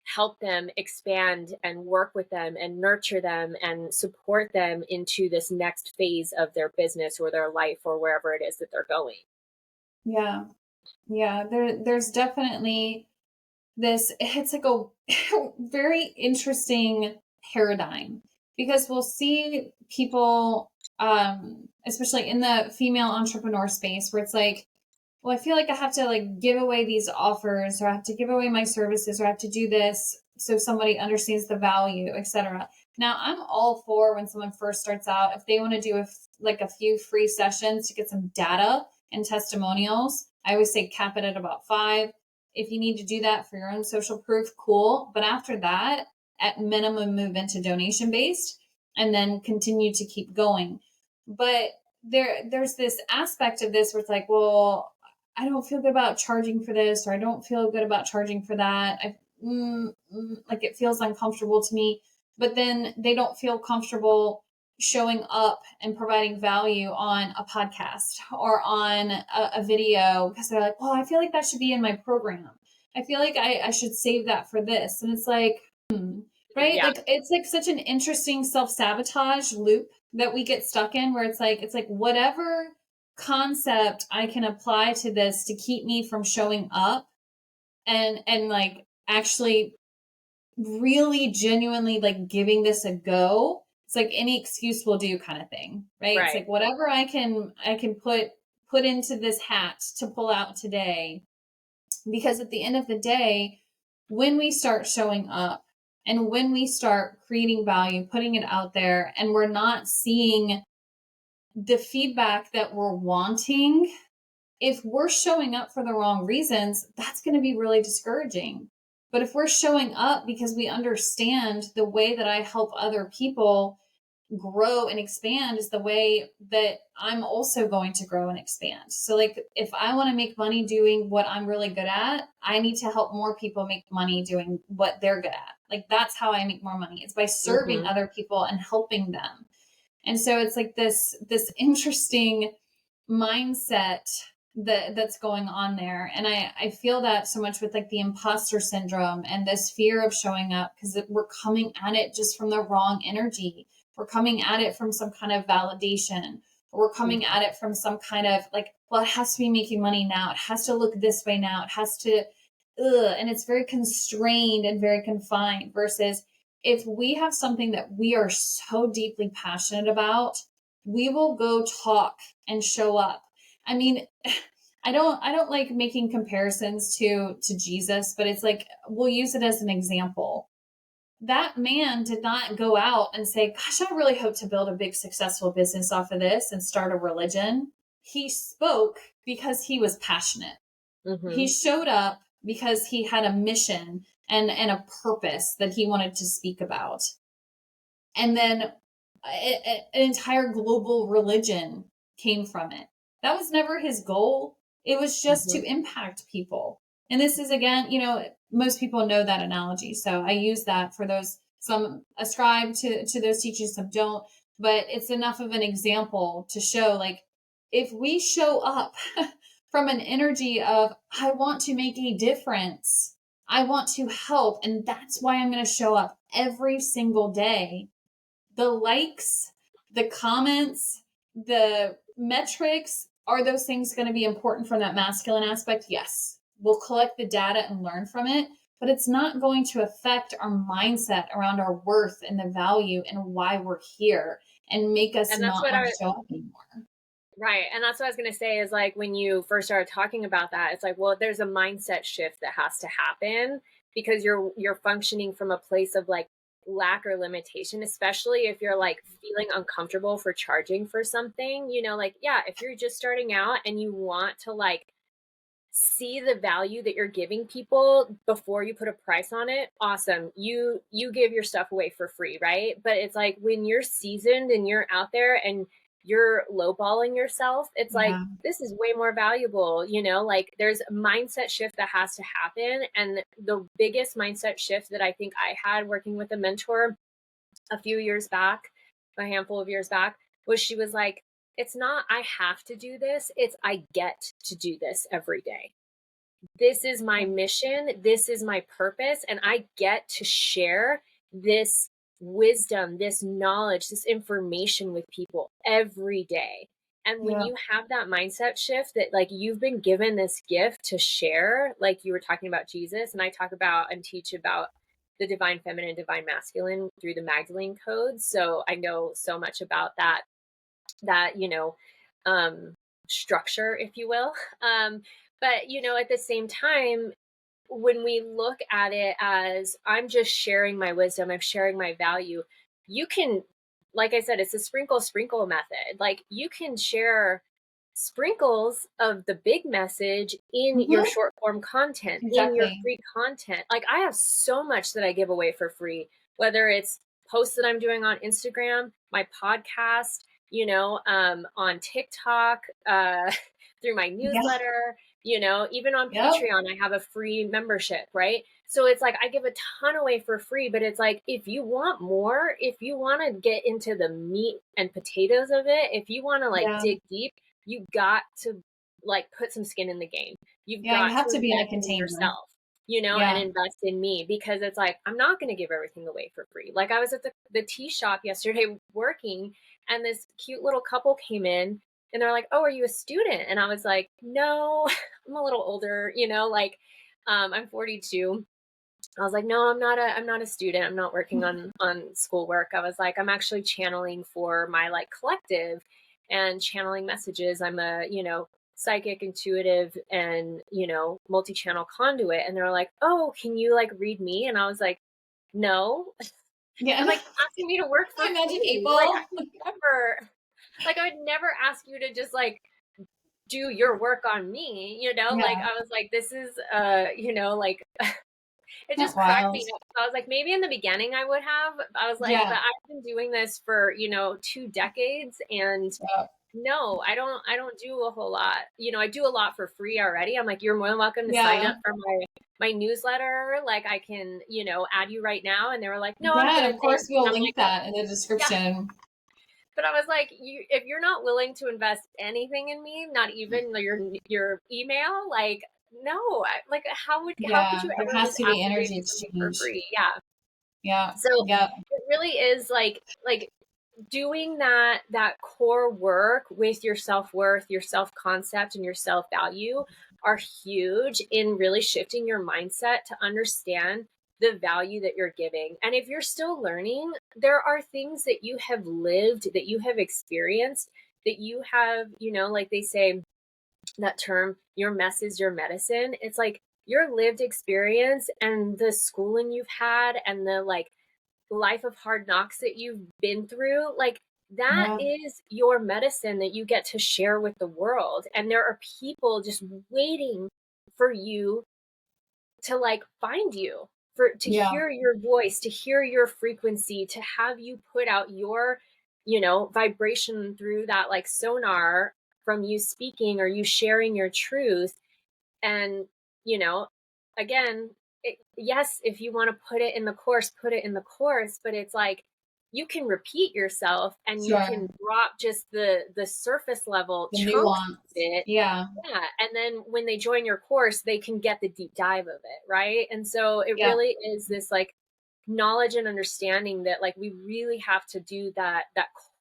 help them expand and work with them and nurture them and support them into this next phase of their business or their life or wherever it is that they're going. Yeah. Yeah. There's definitely this, it's like a very interesting paradigm, because we'll see people, especially in the female entrepreneur space, where it's like, well, I feel like I have to like give away these offers, or I have to give away my services, or I have to do this so somebody understands the value, etc. Now, I'm all for when someone first starts out, if they want to do like a few free sessions to get some data and testimonials, I always say cap it at about 5. If you need to do that for your own social proof, cool. But after that, at minimum, move into donation based and then continue to keep going. But there's this aspect of this where it's like, well, I don't feel good about charging for this, or I don't feel good about charging for that. Like it feels uncomfortable to me. But then they don't feel comfortable showing up and providing value on a podcast or on a video, because they're like, well, I feel like that should be in my program. I feel like I should save that for this. And it's like, right? Yeah. Like it's like such an interesting self-sabotage loop that we get stuck in, where it's like whatever concept I can apply to this to keep me from showing up and like actually really genuinely like giving this a go. It's like any excuse will do kind of thing, right? It's Right. like whatever I can put into this hat to pull out today, because at the end of the day, when we start showing up and when we start creating value, putting it out there, and we're not seeing the feedback that we're wanting, if we're showing up for the wrong reasons, that's going to be really discouraging. But if we're showing up because we understand the way that I help other people grow and expand is the way that I'm also going to grow and expand. So like if I want to make money doing what I'm really good at, I need to help more people make money doing what they're good at. Like that's how I make more money. It's by serving Mm-hmm. other people and helping them. And so it's like this interesting mindset that's going on there. And I feel that so much with like the imposter syndrome and this fear of showing up, because we're coming at it just from the wrong energy. We're coming at it from some kind of validation, or we're coming at it from some kind of like, well, it has to be making money now, it has to look this way now, it has to and it's very constrained and very confined, versus if we have something that we are so deeply passionate about, we will go talk and show up. I mean, I don't like making comparisons to Jesus, but it's like we'll use it as an example. That man did not go out and say, "Gosh, I really hope to build a big successful business off of this and start a religion." He spoke because he was passionate. He Mm-hmm. showed up because he had a mission and a purpose that he wanted to speak about. And then an entire global religion came from it. That was never his goal. It was just Mm-hmm. to impact people. And this is, again, most people know that analogy. So I use that for those, some ascribe to those teachings, some don't. But it's enough of an example to show, like, if we show up from an energy of, I want to make a difference, I want to help, and that's why I'm going to show up every single day, the likes, the comments, the metrics, are those things going to be important from that masculine aspect? Yes. We'll collect the data and learn from it, but it's not going to affect our mindset around our worth and the value and why we're here and make us And that's not what want I to show up anymore. Right. And that's what I was going to say is like when you first started talking about that, it's like, well, there's a mindset shift that has to happen because you're functioning from a place of like lack or limitation, especially if you're like feeling uncomfortable for charging for something, you know, like, yeah, if you're just starting out and you want to like see the value that you're giving people before you put a price on it, awesome. You give your stuff away for free, right? But it's like when you're seasoned and you're out there and you're lowballing yourself, it's like Yeah. this is way more valuable, you know, like there's a mindset shift that has to happen. And the biggest mindset shift that I think I had working with a mentor a few years back, a handful of years back, was she was like, it's not I have to do this, it's I get to do this every day. This is my mission, this is my purpose, and I get to share this wisdom, this knowledge, this information with people every day. And when Yeah. you have that mindset shift that like you've been given this gift to share, like you were talking about Jesus, and I talk about and teach about the divine feminine, divine masculine through the Magdalene codes. So I know so much about that, you know, um, structure, if you will. But, you know, at the same time, when we look at it as I'm just sharing my wisdom, I'm sharing my value, you can, like I said, it's a sprinkle method. Like you can share sprinkles of the big message in your Mm-hmm. short form content, in your Exactly. free content. Like I have so much that I give away for free, whether it's posts that I'm doing on Instagram, my podcast, you know, on TikTok, through my Yeah. newsletter, you know, even on Yep. Patreon, I have a free membership, right? So it's like I give a ton away for free, but it's like if you want more, if you want to get into the meat and potatoes of it, if you want to like Yeah. dig deep, you got to like put some skin in the game. You've Yeah. You got have to to be in a invest in container. yourself, you know, and Yeah. invest in me because it's like I'm not going to give everything away for free. Like I was at the tea shop yesterday working, and this cute little couple came in and they're like, "Oh, are you a student?" And I was like, "No, I'm a little older, you know, like I'm 42." I was like, "No, I'm not a student. I'm not working on schoolwork." I was like, "I'm actually channeling for my like collective and channeling messages. I'm a, you know, psychic, intuitive and, you know, multi-channel conduit." And they're like, "Oh, can you like read me?" And I was like, "No." Yeah. I'm like, asking me to work for Imagine free. Like I April. would never like I would never ask you to just like do your work on me, you know? Like Yeah. I was like, this is you know, like it That's just cracked wild. me up. I was like, maybe in the beginning I would have. I was like, but Yeah. I've been doing this for, you know, 2 decades and Yeah. no, I don't do a whole lot. You know, I do a lot for free already. I'm like, you're more than welcome to sign up Yeah. for my newsletter. Like I can, you know, add you right now. And they were like, no, I'm Yeah. And good. of course, Thanks. And we'll I'm link like, that in the yeah. description. But I was like, you if you're not willing to invest anything in me, not even your email, like no, like how could Yeah. you There ever has just to ask be me to energy do something for exchange. free? Yeah. Yeah. So Yeah. it really is like doing that core work with your self-worth, your self-concept and your self-value are huge in really shifting your mindset to understand the value that you're giving. And if you're still learning, there are things that you have lived, that you have experienced, that you have, you know, like they say that term, your mess is your medicine. It's like your lived experience and the schooling you've had and the like life of hard knocks that you've been through, like that Yeah. is your medicine that you get to share with the world. And there are people just waiting for you to like find you, for to Yeah. hear your voice, to hear your frequency, to have you put out your, you know, vibration through that like sonar from you speaking or you sharing your truth. And, you know, again, yes, if you want to put it in the course, put it in the course, but it's like you can repeat yourself and you Sure. can drop just the surface level The chunks of nuance. it. Yeah. Yeah. And then when they join your course, they can get the deep dive of it. Right. And so it Yeah. really is this like knowledge and understanding that like we really have to do that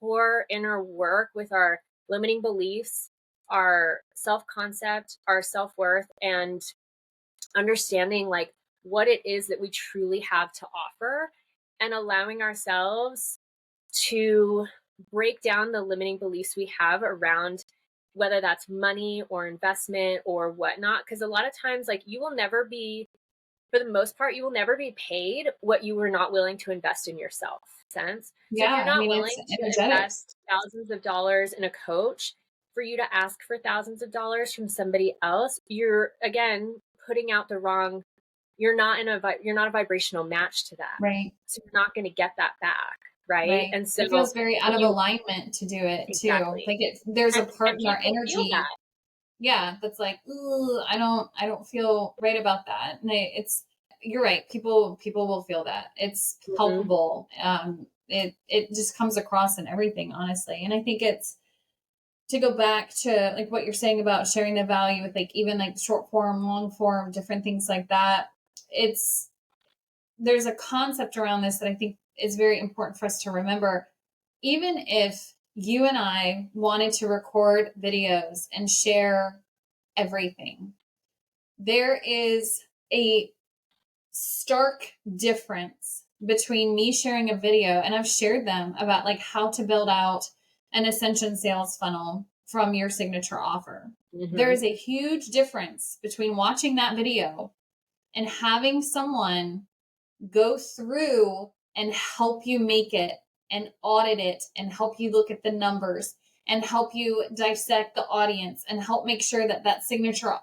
core inner work with our limiting beliefs, our self-concept, our self-worth, and understanding like what it is that we truly have to offer and allowing ourselves to break down the limiting beliefs we have around whether that's money or investment or whatnot. Because a lot of times, like, you will never be for the most part, you will never be paid what you were not willing to invest in yourself. Sense? So if Yeah. you're I not mean, willing it's to energetics. invest thousands of dollars in a coach, for you to ask for thousands of dollars from somebody else, you're again putting out the wrong, you're not a vibrational match to that. Right. So you're not going to get that back, right? Right. And It so feels very out when of you alignment to do it too. exactly, Like there's a and part in our people feel energy, that. yeah, that's like, ooh, I don't feel right about that. And you're right. People will feel that. It's Mhm. palpable. It just comes across in everything, honestly. And I think it's to go back to like what you're saying about sharing the value with like even like short form, long form, different things like that. It's there's a concept around this that I think is very important for us to remember. Even if you and I wanted to record videos and share everything, there is a stark difference between me sharing a video, and I've shared them about like how to build out an ascension sales funnel from your signature offer. There Mhm. is a huge difference between watching that video and having someone go through and help you make it and audit it and help you look at the numbers and help you dissect the audience and help make sure that that signature.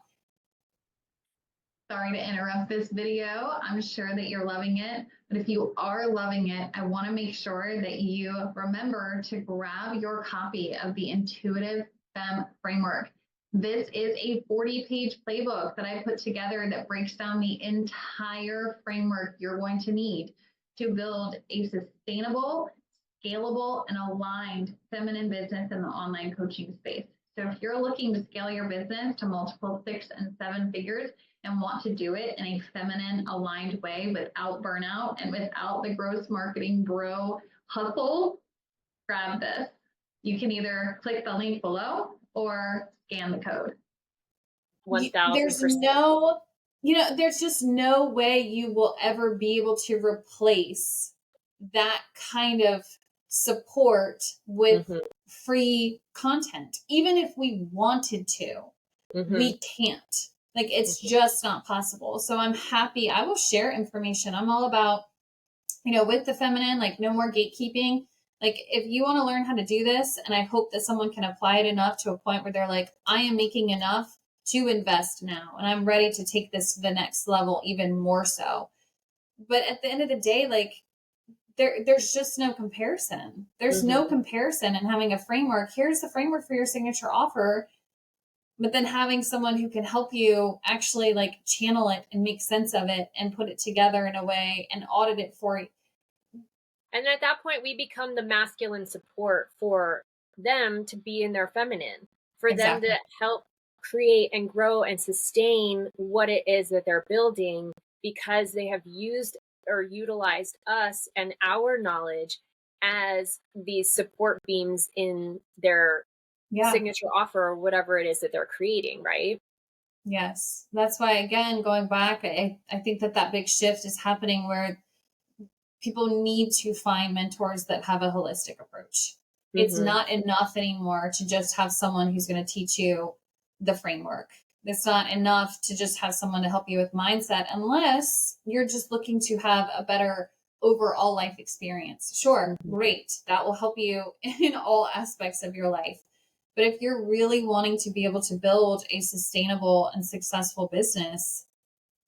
Sorry to interrupt this video. I'm sure that you're loving it, but if you are loving it, I want to make sure that you remember to grab your copy of the Intuitive Femme Framework. This is a 40-page playbook that I put together that breaks down the entire framework you're going to need to build a sustainable, scalable, and aligned feminine business in the online coaching space. So if you're looking to scale your business to multiple 6 and 7 figures and want to do it in a feminine aligned way without burnout and without the gross marketing bro hustle, grab this. You can either click the link below or scan the code. There's 1000%. no, there's just no way you will ever be able to replace that kind of support with Mhm. free content. Even if we wanted to, Mhm. we can't. Like, it's Mhm. just not possible. So I'm happy. I will share information. I'm all about, with the feminine, like no more gatekeeping. Like, if you want to learn how to do this, and I hope that someone can apply it enough to a point where they're like, I am making enough to invest now, and I'm ready to take this to the next level, even more so. But at the end of the day, like, there's just no comparison. There's no Mhm. comparison in having a framework. Here's the framework for your signature offer, but then having someone who can help you actually like channel it and make sense of it and put it together in a way and audit it for you. And at that point, we become the masculine support for them to be in their feminine, for them Exactly. to help create and grow and sustain what it is that they're building, because they have used or utilized us and our knowledge as these support beams in their Yeah. signature offer or whatever it is that they're creating, right? Yes. That's why, again, going back, I think that big shift is happening where people need to find mentors that have a holistic approach. It's Mm-hmm. not enough anymore to just have someone who's going to teach you the framework. It's not enough to just have someone to help you with mindset unless you're just looking to have a better overall life experience. Sure, Mm-hmm. great. That will help you in all aspects of your life. But if you're really wanting to be able to build a sustainable and successful business,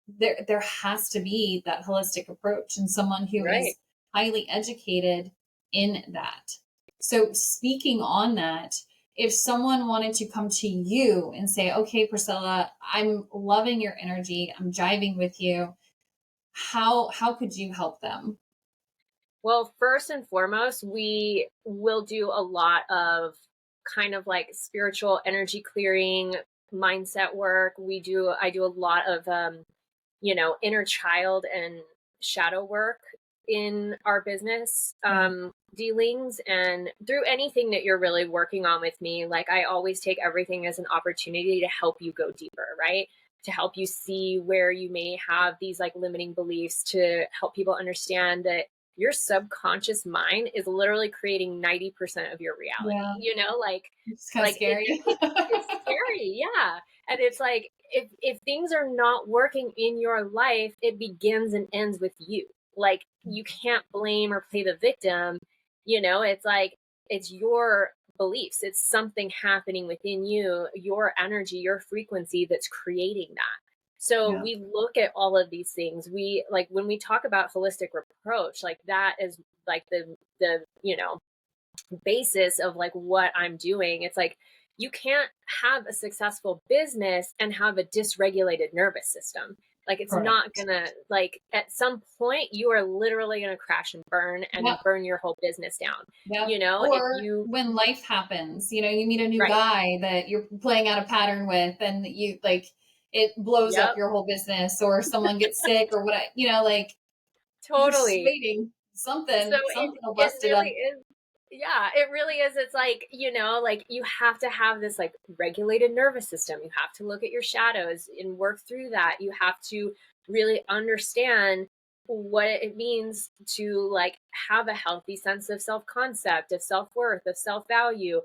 there has to be that holistic approach and someone who Right. is highly educated in that. So speaking on that, if someone wanted to come to you and say, okay, Priscilla, I'm loving your energy, I'm jiving with you, how could you help them? Well, first and foremost, we will do a lot of kind of like spiritual energy clearing, mindset work. I do a lot of, inner child and shadow work in our business Yeah. dealings, and through anything that you're really working on with me. Like, I always take everything as an opportunity to help you go deeper, right? To help you see where you may have these like limiting beliefs, to help people understand that your subconscious mind is literally creating 90% of your reality. Yeah. Like It's kind of scary. it's scary, yeah. And it's like, if things are not working in your life, it begins and ends with you. Like, you can't blame or play the victim. It's like, it's your beliefs. It's something happening within you, your energy, your frequency that's creating that. So Yeah. we look at all of these things. We like when we talk about holistic approach, like that is like the basis of like what I'm doing. It's like, you can't have a successful business and have a dysregulated nervous system. Like, it's not Correct. gonna, like, at some point you are literally gonna crash and Yep. burn your whole business down. Yep. If Or you when life happens, you meet a new right. guy that you're playing out a pattern with, and you like it blows up Yep. your whole business, or someone gets sick, or what, like you're just Totally. waiting. So Something will it bust it really up. is. Yeah, it really is. It's like, like you have to have this like regulated nervous system. You have to look at your shadows and work through that. You have to really understand what it means to like have a healthy sense of self-concept, of self-worth, of self-value.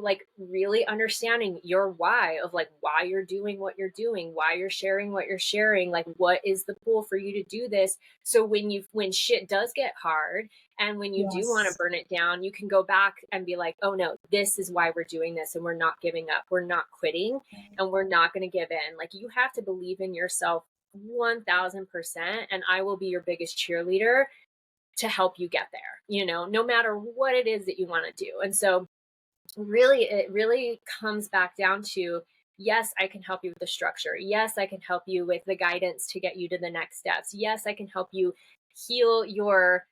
Like really understanding your why, of like why you're doing what you're doing, why you're sharing what you're sharing, like what is the pull for you to do this. So when shit does get hard, and when you do want to Yes. burn it down, you can go back and be like, oh no, this is why we're doing this, and we're not giving up, we're not quitting, and we're not going to give in. Like, you have to believe in yourself 1000%, and I will be your biggest cheerleader to help you get there, no matter what it is that you want to do. And so it really comes back down to, yes, I can help you with the structure. Yes, I can help you with the guidance to get you to the next steps. Yes, I can help you heal your,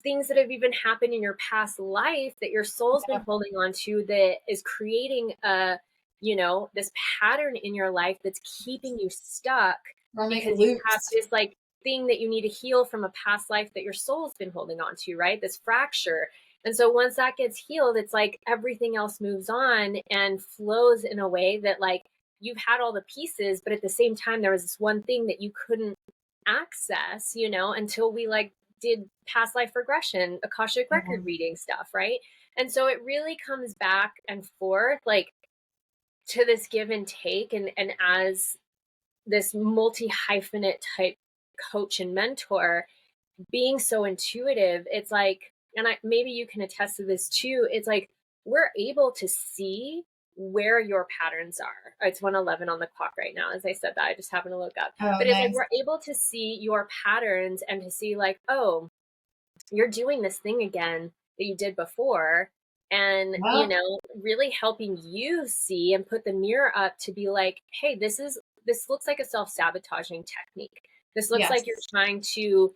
things that have even happened in your past life that your soul's been Yeah. holding on to, that is creating this pattern in your life that's keeping you stuck, Karmic because you have loops. this like thing that you need to heal from a past life that your soul's been holding on to, right? This fracture. And so once that gets healed, it's like everything else moves on and flows in a way that like you've had all the pieces, but at the same time, there was this one thing that you couldn't access, until we like did past life regression, Akashic Yeah. record reading stuff, right? And so it really comes back and forth, like to this give and take. And as this multi hyphenate type coach and mentor, being so intuitive, it's like, and maybe you can attest to this too, it's like we're able to see where your patterns are. It's 1:11 on the clock right now. As I said that, I just happened to look up. Oh, But it's like nice. we're able to see your patterns and to see like, oh, you're doing this thing again that you did before. And, Yep. really helping you see and put the mirror up to be like, hey, this looks like a self-sabotaging technique. This looks like you're Yes. trying to,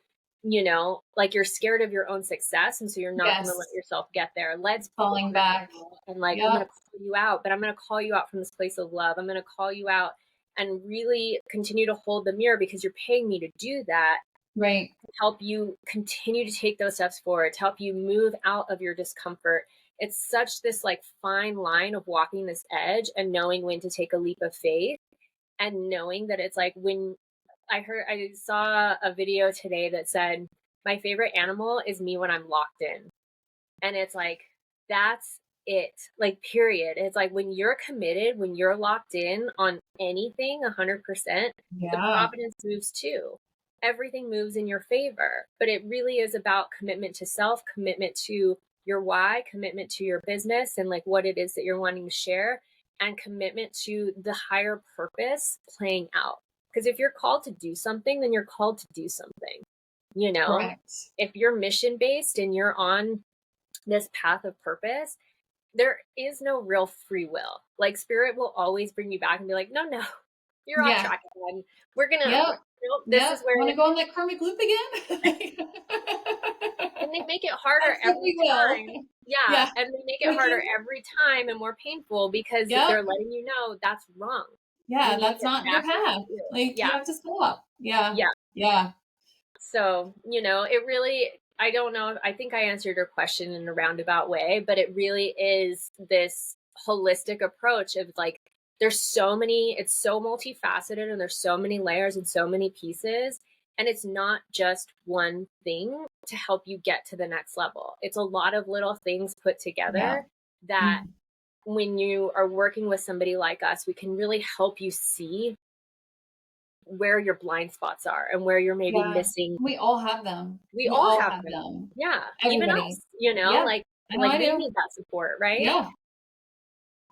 like you're scared of your own success. And so you're not going to let Yes. yourself get there. Let's pull the Falling back. curtain out, and like, I'm going Yep. to call you out, but I'm going to call you out from this place of love. I'm going to call you out and really continue to hold the mirror, because you're paying me to do that, Right. help you continue to take those steps forward, to help you move out of your discomfort. It's such this like fine line of walking this edge and knowing when to take a leap of faith, and knowing that it's like, when I saw a video today that said, my favorite animal is me when I'm locked in. And it's like, that's it, like, period. It's like, when you're committed, when you're locked in on anything 100%, the Yeah. providence moves too. Everything moves in your favor. But it really is about commitment to self, commitment to your why, commitment to your business and like what it is that you're wanting to share, and commitment to the higher purpose playing out. Because if you're called to do something, then you're called to do something. Correct. If you're mission based and you're on this path of purpose, there is no real free will. Like, spirit will always bring you back and be like, no, you're off Yeah. track again. We're gonna, Yep. this is Yep. where, Want to go on that karmic loop again? and they make it harder That's what every we will. time. Yeah. Yeah. And they make it harder Clicking. every time and more painful, because Yep. they're letting you know that's wrong. You Yeah. need to That's get not your back path. into it. Like, Yeah. you have to stop. Yeah. Yeah. Yeah. So, it really, I don't know, I think I answered your question in a roundabout way, but it really is this holistic approach of like, it's so multifaceted, and there's so many layers and so many pieces. And it's not just one thing to help you get to the next level. It's a lot of little things put Yeah. together that Mhm. when you are working with somebody like us, we can really help you see where your blind spots are and where you're maybe Yeah. missing. We all have them. We We all all have have them. them. Yeah. Even Everybody. us, you know, Yeah. I know like I we do. need that support, right? Yeah.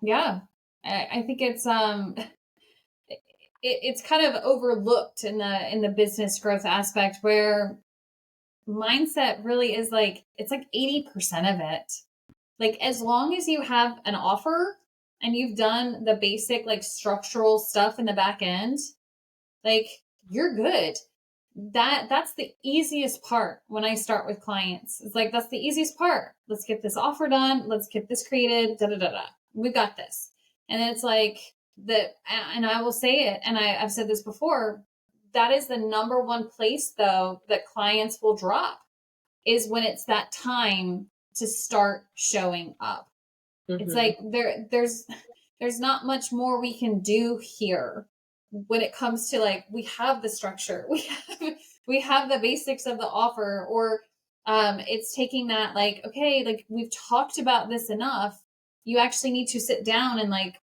Yeah. I think it's it's kind of overlooked in the business growth aspect, where mindset really is like, it's like 80% of it. Like, as long as you have an offer and you've done the basic like structural stuff in the back end, like, you're good. That's the easiest part when I start with clients. It's like, that's the easiest part. Let's get this offer done. Let's get this created. Da da da da. We got this. And then it's like the, and I will say it, and I've said this before. That is the number one place though that clients will drop, is when it's that time to start showing up. It's Mm-hmm. like there's not much more we can do here when it comes to, like, we have the structure, we have the basics of the offer, or it's taking that, like, okay, like, we've talked about this enough. You actually need to sit down and like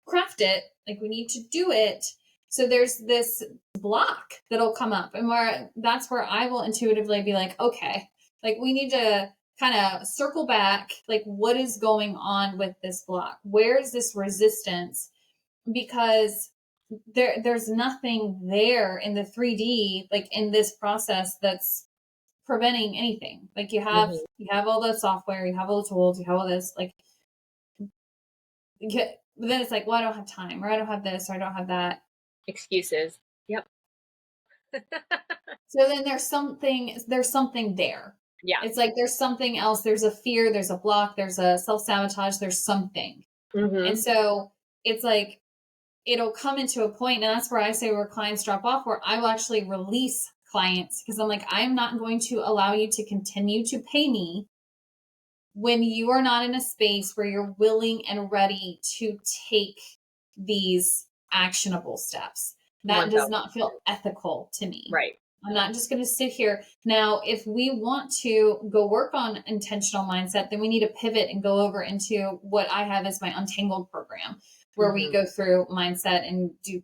craft it. Like, we need to do it. So there's this block that'll come up, and where that's where I will intuitively be like, okay, like, we need to kind of circle back, like, what is going on with this block? Where is this resistance? Because there's nothing there in the 3D, like, in this process, that's preventing anything. Like, Mm-hmm. you have all the software, you have all the tools, you have all this, like, but then it's like, well, I don't have time, or I don't have this, or I don't have that. Excuses. Yep. So then there's something there. Yeah. It's like there's something else. There's a fear, there's a block, there's a self-sabotage, there's something. And Mm-hmm. so it's like, it'll come into a point, and that's where I say where clients drop off, where I will actually release clients, because I'm like, I'm not going to allow you to continue to pay me when you are not in a space where you're willing and ready to take these actionable steps. That does 1000%. not feel ethical to me. Right. I'm not just going to sit here. Now, if we want to go work on intentional mindset, then we need to pivot and go over into what I have as my Untangled program, where we Mm-hmm. go through mindset and do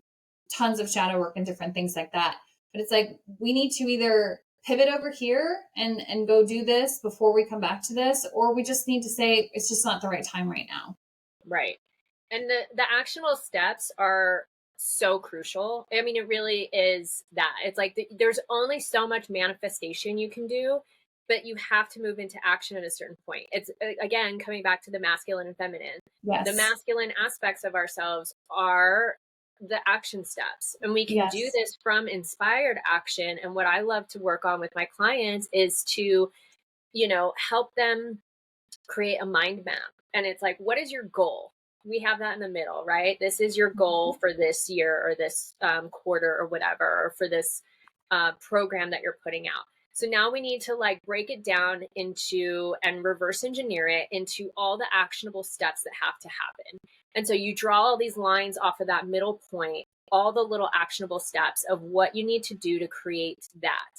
tons of shadow work and different things like that. But it's like, we need to either pivot over here and go do this before we come back to this, or we just need to say it's just not the right time right now. Right. And the actionable steps are so crucial. I mean, it really is that. It's like there's only so much manifestation you can do, but you have to move into action at a certain point. It's again coming back to the masculine and feminine. The Yes. masculine aspects of ourselves are the action steps, and we can do Yes. this from inspired action. And what I love to work on with my clients is to, help them create a mind map. And it's like, what is your goal? We have that in the middle, right? This is your goal for this year, or this quarter, or whatever, or for this program that you're putting out. So now we need to like break it down into and reverse engineer it into all the actionable steps that have to happen. And so you draw all these lines off of that middle point, all the little actionable steps of what you need to do to create that.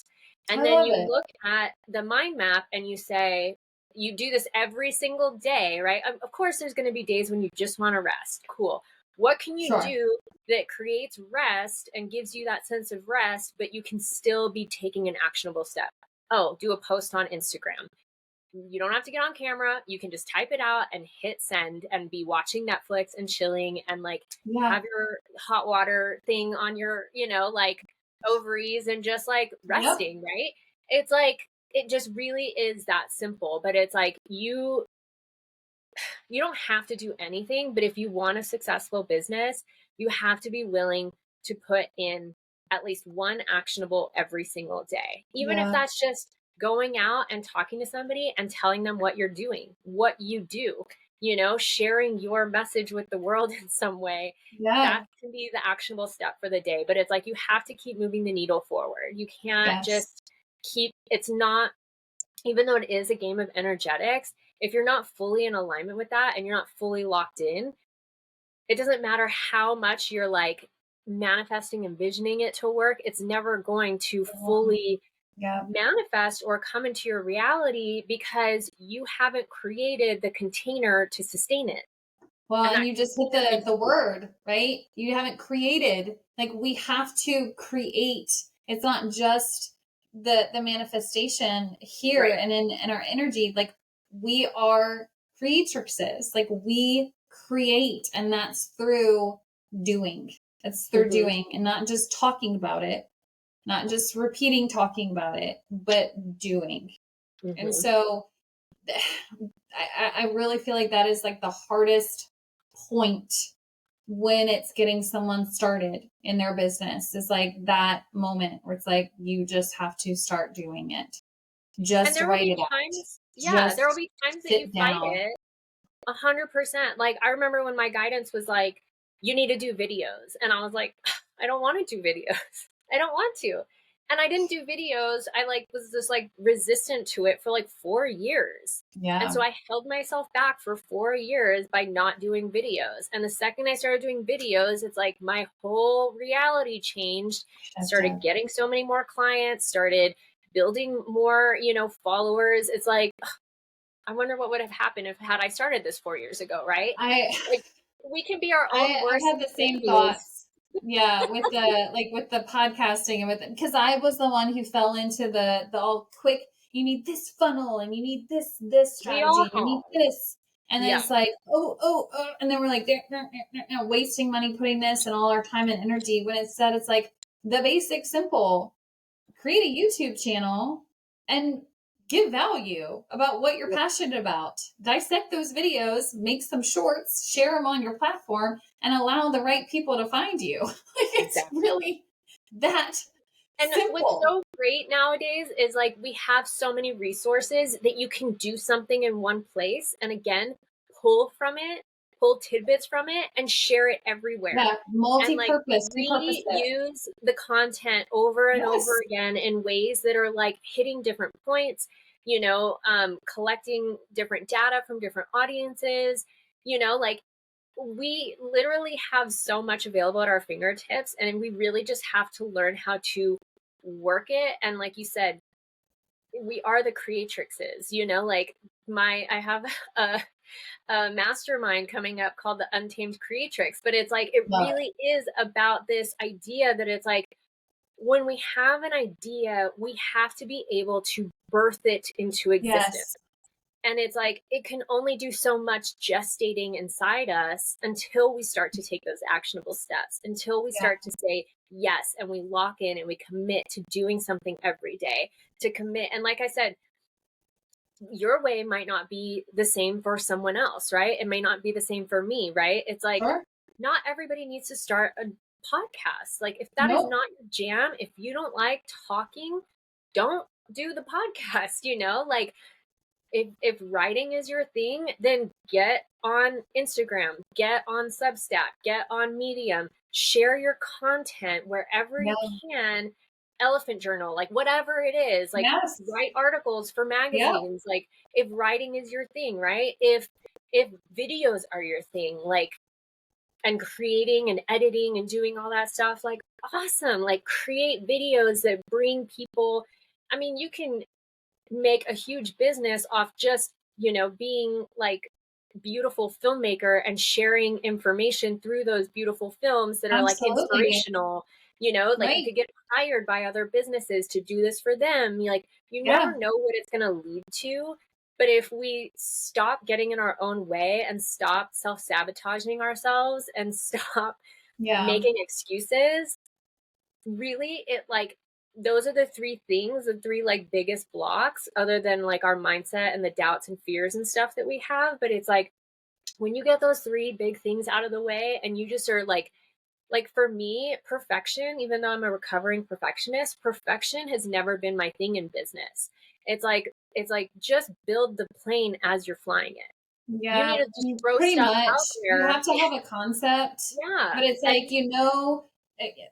I And then love you it. look at the mind map and you say, you do this every single day, right? Of course, there's going to be days when you just want to rest. Cool. What can you Sure. do that creates rest and gives you that sense of rest, but you can still be taking an actionable step? Oh, do a post on Instagram. You don't have to get on camera. You can just type it out and hit send and be watching Netflix and chilling and like Yeah. have your hot water thing on your, like ovaries and just like Yep. resting, right? It's like, it just really is that simple. But it's like you don't have to do anything, but if you want a successful business, you have to be willing to put in at least one actionable every single day, even if Yeah. that's just going out and talking to somebody and telling them what you're doing, what you do, sharing your message with the world in some way. Yeah. That can be the actionable step for the day. But it's like you have to keep moving the needle forward. You can't Yes. just it's not, even though it is a game of energetics, if you're not fully in alignment with that and you're not fully locked in, it doesn't matter how much you're like manifesting, envisioning it to work, it's never going to fully Yeah. manifest or come into your reality because you haven't created the container to sustain it. Well, And and that you just hit the word, right? You haven't created. Like, we have to create. It's not just the manifestation here right. and in our energy. Like, we are creatrixes. Like, we create, and that's through doing. It's through Mm-hmm. doing, and not just talking about it, not just repeating talking about it, but doing. And Mm-hmm. so I really feel like that is like the hardest point when it's getting someone started in their business, is like that moment where it's like, you just have to start doing it. And Just there will write be it out. times, yeah, there will Just be times that you sit fight down. it 100%. Like, I remember when my guidance was like, you need to do videos. And I was like, I don't want to do videos. I don't want to. And I didn't do videos. I like was just like resistant to it for like 4 years. And Yeah. so I held myself back for 4 years by not doing videos. And the second I started doing videos, it's like my whole reality changed. Started Shifted. getting so many more clients, started building more, followers. It's like, I wonder what would have happened if had I started this 4 years ago, right? I Like, we can be our own I worst had the same enemies. thoughts. Yeah, with the podcasting, and with, because I was the one who fell into the all quick, you need this funnel, and you need this We strategy, and you need all, this. And then yeah, it's like, and then we're like, wasting money putting this and all our time and energy, when instead it's like the basic simple: create a YouTube channel and give value about what you're passionate about. Dissect those videos, make some shorts, share them on your platform, and allow the right people to find you. Like, it's exactly. really that And what's simple. so great nowadays is like we have so many resources that you can do something in one place and again, pull from it, pull tidbits from it and share it everywhere. Yeah, And like multi-purpose, repurpose it. reuse the content over and over Yes. again in ways that are like hitting different points, collecting different data from different audiences, like we literally have so much available at our fingertips and we really just have to learn how to work it. And like you said, we are the creatrixes, like I have a mastermind coming up called the Untamed Creatrix, but it's like, it Love it. really is about this idea that it's like, when we have an idea, we have to be able to birth it into existence. Yes. And it's like, it can only do so much gestating inside us until we start to take those actionable steps, until we Yeah. start to say yes, and we lock in and we commit to doing something every day, to commit. And like I said, your way might not be the same for someone else, right? It may not be the same for me, right? It's like, Sure. not everybody needs to start a podcast. Like, if that is Nope. not your jam, if you don't like talking, don't do the podcast, like, if writing is your thing, then get on Instagram, get on Substack, get on Medium, share your content wherever Yeah. you can. Elephant journal, like whatever it is, like Yes. write articles for Yeah. magazines. Like, if writing is your thing, right? If videos are your thing, like, and creating and editing and doing all that stuff, like, awesome. Like, create videos that bring people. I mean, you can make a huge business off just, being like beautiful filmmaker and sharing information through those beautiful films that are like Absolutely. inspirational, like you Right. could get hired by other businesses to do this for them. Like, you Yeah. never know what it's going to lead to. But if we stop getting in our own way and stop self-sabotaging ourselves and stop Yeah. making excuses, really, it like, those are the three things, the three like biggest blocks, other than like our mindset and the doubts and fears and stuff that we have. But it's like, when you get those three big things out of the way and you just are like for me, perfection, even though I'm a recovering perfectionist, perfection has never been my thing in business. It's like just build the plane as you're flying it. You need Yeah, to just throw pretty stuff much. out You there. have to have a concept, Yeah. but it's And like,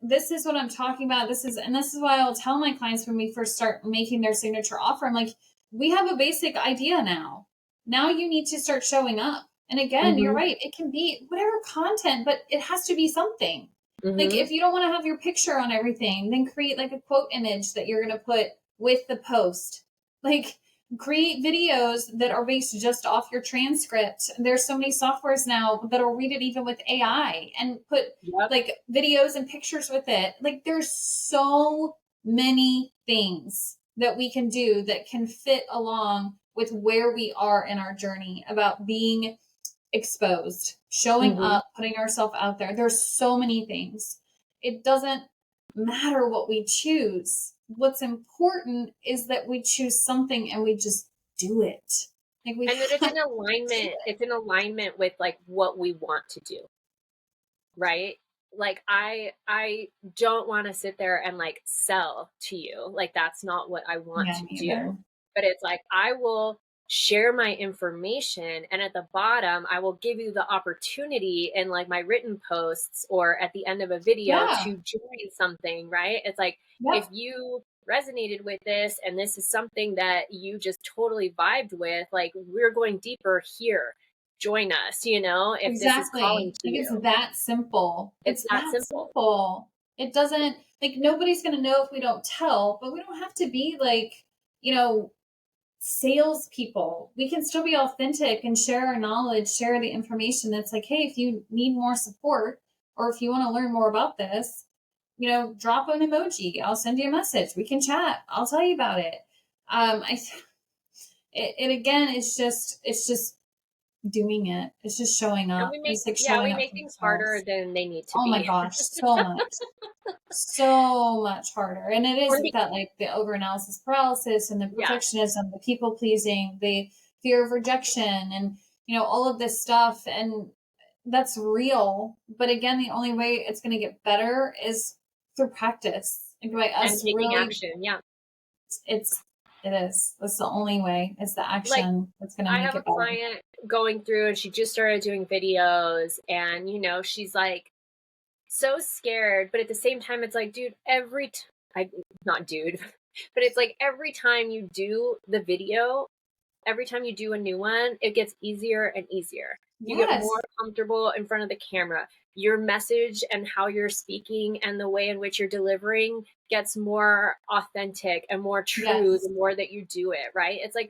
this is what I'm talking about. This is why I'll tell my clients when we first start making their signature offer. I'm like, we have a basic idea now. Now you need to start showing up. And again, you're mm-hmm, right. It can be whatever content, but it has to be something. Like, mm-hmm, if you don't want to have your picture on everything, then create like a quote image that you're going to put with the post. Like, create videos that are based just off your transcript. There's so many softwares now that'll read it even with AI and put Yep. like videos and pictures with it. Like there's so many things that we can do that can fit along with where we are in our journey about being exposed, showing Hmm. up, putting ourselves out there. There's so many things. It doesn't matter what we choose. What's important is that we choose something and we just do it. Like we And that have to do it's in alignment with like what we want to do, right? Like I don't want to sit there and like sell to you. Like that's not what I it. want Yeah, to me do. either. But it's like I will share my information, and at the bottom I will give you the opportunity in like my written posts or at the end of a video Yeah. to join something, right? It's like if Yep. you resonated with this and this is something that you just totally vibed with, like we're going deeper here, join us, if this is calling Exactly. to Like it's you. that simple. It's It's that that simple. simple. It doesn't like nobody's gonna know if we don't tell, but we don't have to be like, you know, salespeople. We can still be authentic and share our knowledge, share the information that's like, hey, if you need more support or if you want to learn more about this, drop an emoji. I'll send you a message. We can chat. I'll tell you about it. I it again, it's just doing it. It's just showing And up. It's like we showing up make for things harder themselves. than they need to Oh my be. gosh, so much harder. And it is Or be- that like the overanalysis paralysis and the yeah. perfectionism, the people pleasing, the fear of rejection, and all of this stuff. And that's real. But again, the only way it's going to get better is through practice. Like by And us taking really, action. Yeah. it is. That's the only way. It's the Like action that's going to I make have a it better. client going through and she just started doing videos, and she's like so scared, but at the same time it's like, dude, I not dude, but it's like every time you do the video, every time you do a new one, it gets easier and easier. You get more Yes. comfortable in front of the camera. Your message and how you're speaking and the way in which you're delivering gets more authentic and more true the Yes. more that you do it, right? It's like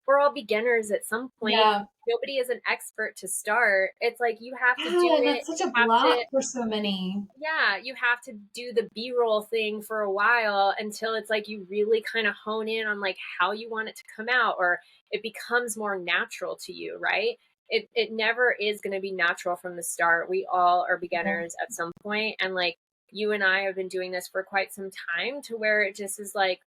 we're all beginners at some point. Yeah. Nobody is an expert to start. It's like you have to do Yeah. And it. that's such You a have to, block for so many. yeah, you have to do the B-roll thing for a while until it's like you really kind of hone in on like how you want it to come out, or it becomes more natural to you, right? It never is going to be natural from the start. We all are Yeah. beginners at some point, and like you and I have been doing this for quite some time to where it just is like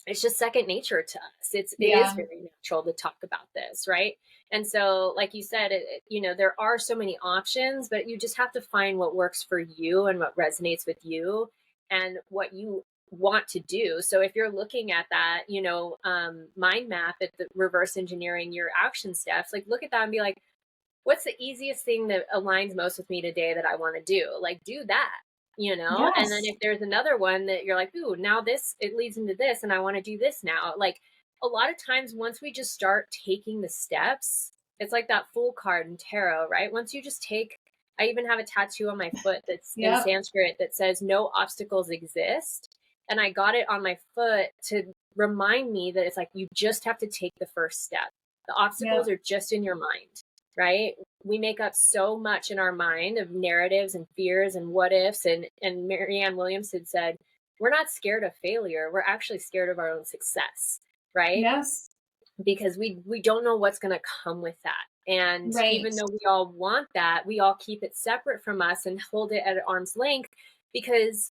it's just second nature to us. It is Yeah. very natural to talk about this, right? And so, like you said, there are so many options, but you just have to find what works for you and what resonates with you and what you want to do. So if you're looking at that, mind map at the reverse engineering your action steps, like look at that and be like, what's the easiest thing that aligns most with me today that I want to do? Like, do that, And then Yes. if there's another one that you're like, ooh, now it leads into this and I want to do this now. Like, a lot of times, once we just start taking the steps, it's like that fool card in tarot, right? Once you just I even have a tattoo on my foot that's in Yep. Sanskrit that says, no obstacles exist. And I got it on my foot to remind me that it's like, you just have to take the first step. The obstacles Yep. are just in your mind, right? We make up so much in our mind of narratives and fears and what ifs. And Marianne Williamson said, we're not scared of failure. We're actually scared of our own success, right? Yes. Because we don't know what's going to come with that. And Right. even though we all want that, we all keep it separate from us and hold it at arm's length because,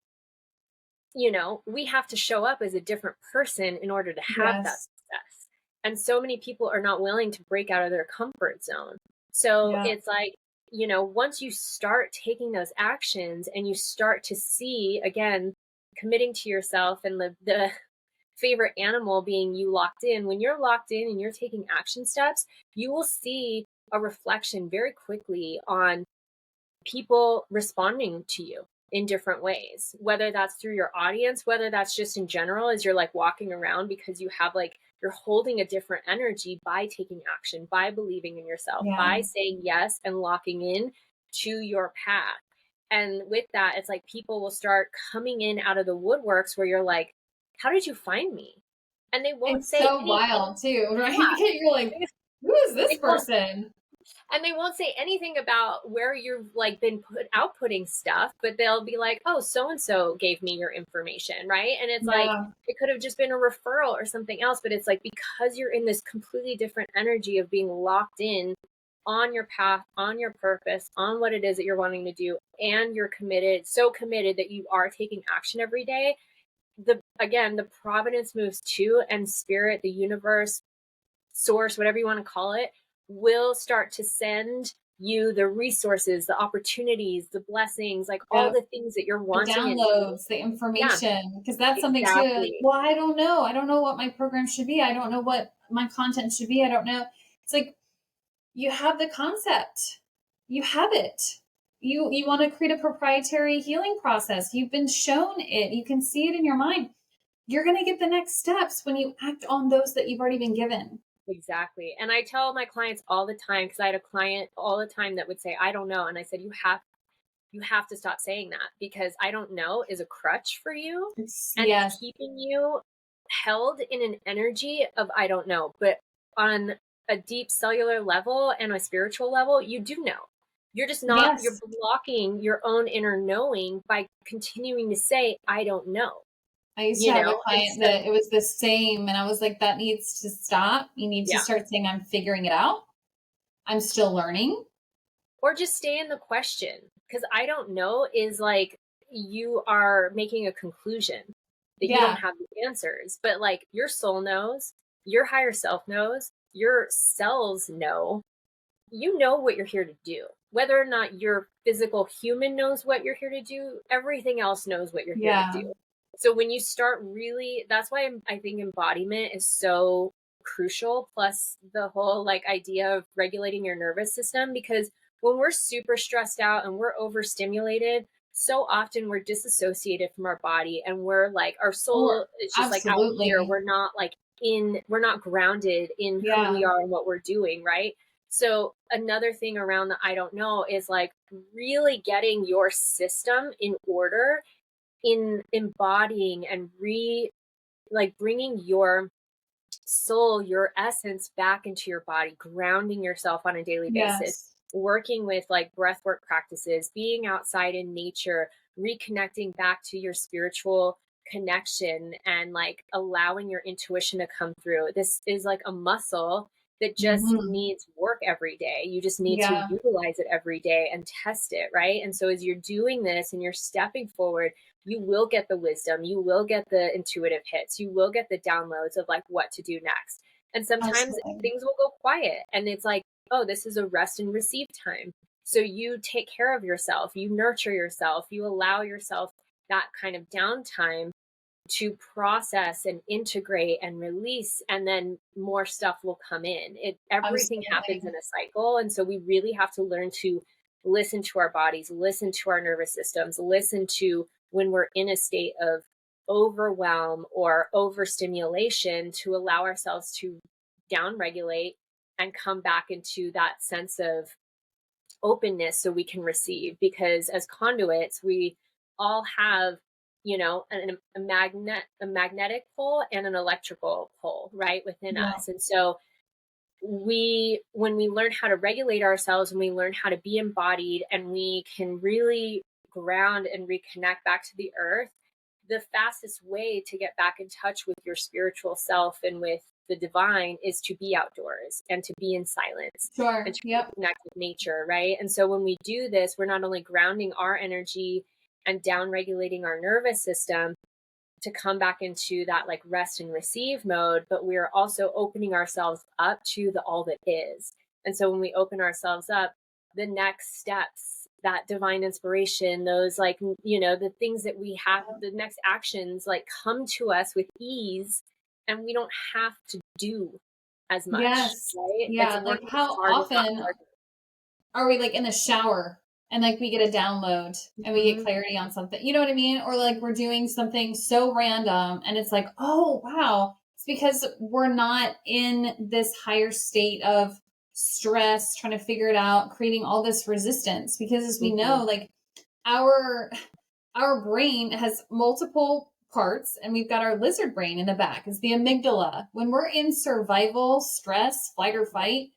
we have to show up as a different person in order to have that Yes. success. And so many people are not willing to break out of their comfort zone. So Yeah. it's like, once you start taking those actions and you start to see, again, committing to yourself and the favorite animal being you locked in, when you're locked in and you're taking action steps, you will see a reflection very quickly on people responding to you in different ways, whether that's through your audience, whether that's just in general as you're like walking around because you have like you're holding a different energy by taking action, by believing in yourself, Yeah. by saying yes and locking in to your path. And with that, it's like people will start coming in out of the woodworks where you're like, how did you find me? And they won't It's say so anything. wild too, right? Yeah. Because you're like, who is this They won't, person? and they won't say anything about where you've like been outputting stuff, but they'll be like, oh, so and so gave me your information, right? And it's like, Yeah. it could have just been a referral or something else, but it's like, because you're in this completely different energy of being locked in on your path, on your purpose, on what it is that you're wanting to do, and you're committed, so committed that you are taking action every day. The providence moves too, and spirit, the universe, source, whatever you want to call it, will start to send you the resources, the opportunities, the blessings, like all Yep. the things that you're The wanting and needing. downloads, the Yeah, information, because that's something too. Like, exactly. well, I don't know. I don't know what my program should be. I don't know what my content should be. I don't know. It's like, you have the concept. You have it. You want to create a proprietary healing process. You've been shown it. You can see it in your mind. You're going to get the next steps when you act on those that you've already been given. Exactly. And I tell my clients all the time, because I had a client all the time that would say, I don't know. And I said, you have to stop saying that, because I don't know is a crutch for you. And it's Yes. keeping you held in an energy of I don't know. But on a deep cellular level and a spiritual level, you do know. You're just not, Yes. you're blocking your own inner knowing by continuing to say, I don't know. I used to have a And client so, that it was the same, and I was like, that needs to stop. You need to yeah. start saying, I'm figuring it out. I'm still learning. Or just stay in the question, because I don't know is like you are making a conclusion that you don't Yeah. have the answers, but like your soul knows, your higher self knows, your cells know, you know what you're here to do. Whether or not your physical human knows what you're here to do, everything else knows what you're here to Yeah. do. So when you start really, that's why I think embodiment is so crucial, plus the whole like idea of regulating your nervous system, because when we're super stressed out and we're overstimulated, so often we're disassociated from our body, and we're like, our Or soul is just like out here. absolutely. We're not grounded in who we Yeah. are and what we're doing, right? So another thing around the I don't know is like really getting your system in order, in embodying and bringing your soul, your essence back into your body, grounding yourself on a daily basis, Yes. working with like breathwork practices, being outside in nature, reconnecting back to your spiritual connection, and like allowing your intuition to come through. This is like a muscle that just Mm-hmm. needs work every day. You just need to Yeah. utilize it every day and test it, right? And so as you're doing this and you're stepping forward, you will get the wisdom, you will get the intuitive hits, you will get the downloads of like what to do next. And sometimes Absolutely. things will go quiet, and it's like, oh, this is a rest and receive time. So you take care of yourself, you nurture yourself, you allow yourself that kind of downtime to process and integrate and release, and then more stuff will come in. Everything happens Absolutely. in a cycle, and so we really have to learn to listen to our bodies, listen to our nervous systems, listen to when we're in a state of overwhelm or overstimulation, to allow ourselves to downregulate and come back into that sense of openness so we can receive. Because as conduits, we all have, a magnetic pole and an electrical pole right within Yeah. us. And so when we learn how to regulate ourselves, and we learn how to be embodied, and we can really ground and reconnect back to the earth, the fastest way to get back in touch with your spiritual self and with the divine is to be outdoors and to be in silence Sure. and to Yep. reconnect with nature, right? And so when we do this, we're not only grounding our energy and down regulating our nervous system to come back into that like rest and receive mode, but we are also opening ourselves up to the all that is. And so when we open ourselves up, the next steps, that divine inspiration, those like, the things that we have, the next actions like come to us with ease, and we don't have to do as much, Yes. right? Yeah. We're Like, not how hard, it's not often hard. are we like in the shower and like we get a download and we get clarity on something? You know what I mean? Or like we're doing something so random and it's like, oh, wow. It's because we're not in this higher state of stress, trying to figure it out, creating all this resistance. Because as we know, like our brain has multiple parts, and we've got our lizard brain in the back, is the amygdala. When we're in survival, stress, flight or fight,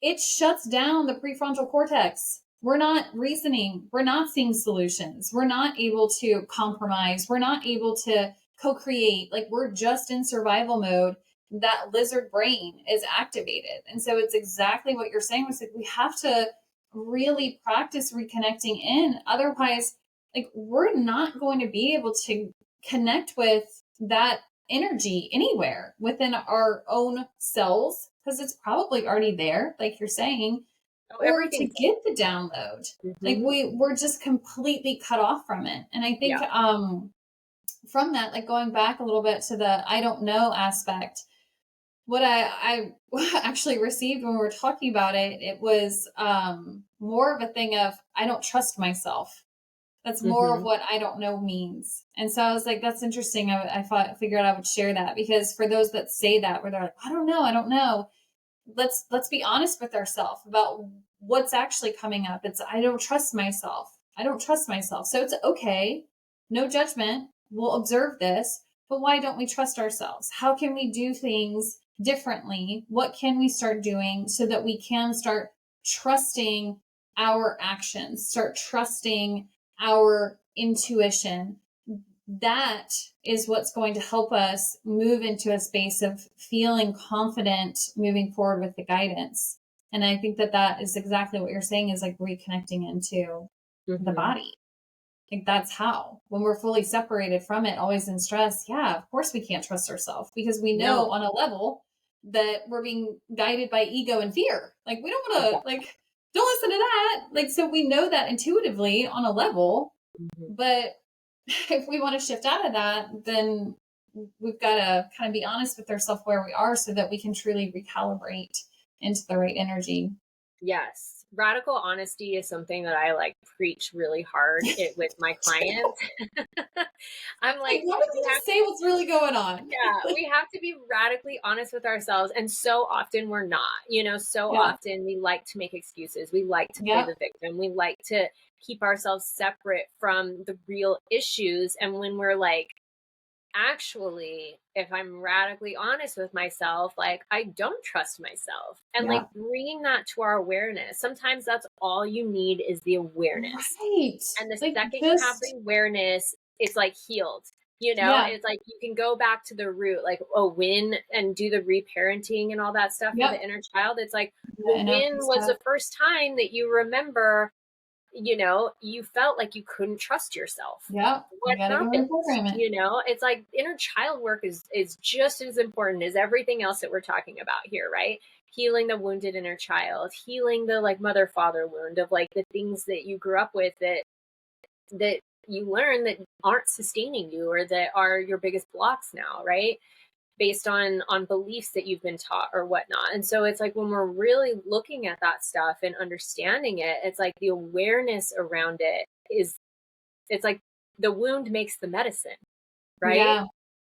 it shuts down the prefrontal cortex. We're not reasoning. We're not seeing solutions. We're not able to compromise. We're not able to co-create. Like, we're just in survival mode. That lizard brain is activated. And so it's exactly what you're saying. Was like, we have to really practice reconnecting in. Otherwise, like, we're not going to be able to connect with that energy anywhere within our own cells, because it's probably already there, like you're saying, Oh, or to everything's get the download. Like, hmm we're just completely cut off from it. And I think yeah. from that, like, going back a little bit to the I don't know aspect, what I actually received when we were talking about it, it was more of a thing of I don't trust myself. That's more of hmm what I don't know means. And so I was like, that's interesting. Figured I would share that, because for those that say that, where they're like, I don't know. Let's be honest with ourselves about what's actually coming up. It's I don't trust myself. I don't trust myself. So it's okay. No judgment. We'll observe this, but why don't we trust ourselves? How can we do things differently? What can we start doing so that we can start trusting our actions, start trusting our intuition? That is what's going to help us move into a space of feeling confident moving forward with the guidance. And I think that that is exactly what you're saying, is like reconnecting into the hmm body. Like, that's how, when we're fully separated from it, always in stress. Yeah, of course we can't trust ourselves, because we know No, on a level that we're being guided by ego and fear. Like, we don't want to, exactly. like, don't listen to that. Like, so we know that intuitively on a level, hmm but if we want to shift out of that, then we've got to kind of be honest with ourselves where we are, so that we can truly recalibrate into the right energy. Yes. Radical honesty is something that I like preach really hard with my clients. I'm Like, like, why don't we we have just say what's really going on? yeah, we have to be radically honest with ourselves. And so often we're not, so Yeah. often we like to make excuses. We like to play Yep. the victim. We like to keep ourselves separate from the real issues. And when we're like, actually, if I'm radically honest with myself, like, I don't trust myself. And like Yep. bringing that to our awareness, sometimes that's all you need is the awareness. Right. And the Like, second you have the just, awareness, it's like healed. yeah. It's like you can go back to the root, like a win, and do the reparenting and all that stuff for the Yep. inner child. It's like The the inner win was stuff. the first time that you remember, you felt like you couldn't trust yourself. Yep. You What got to go happened? reprogram it. It's like inner child work is just as important as everything else that we're talking about here, right? Healing the wounded inner child, healing the like mother father wound of like the things that you grew up with that you learn that aren't sustaining you, or that are your biggest blocks now, right? Based on beliefs that you've been taught or whatnot. And so it's like when we're really looking at that stuff and understanding it, it's like the awareness around it is, it's like the wound makes the medicine, right? Yeah.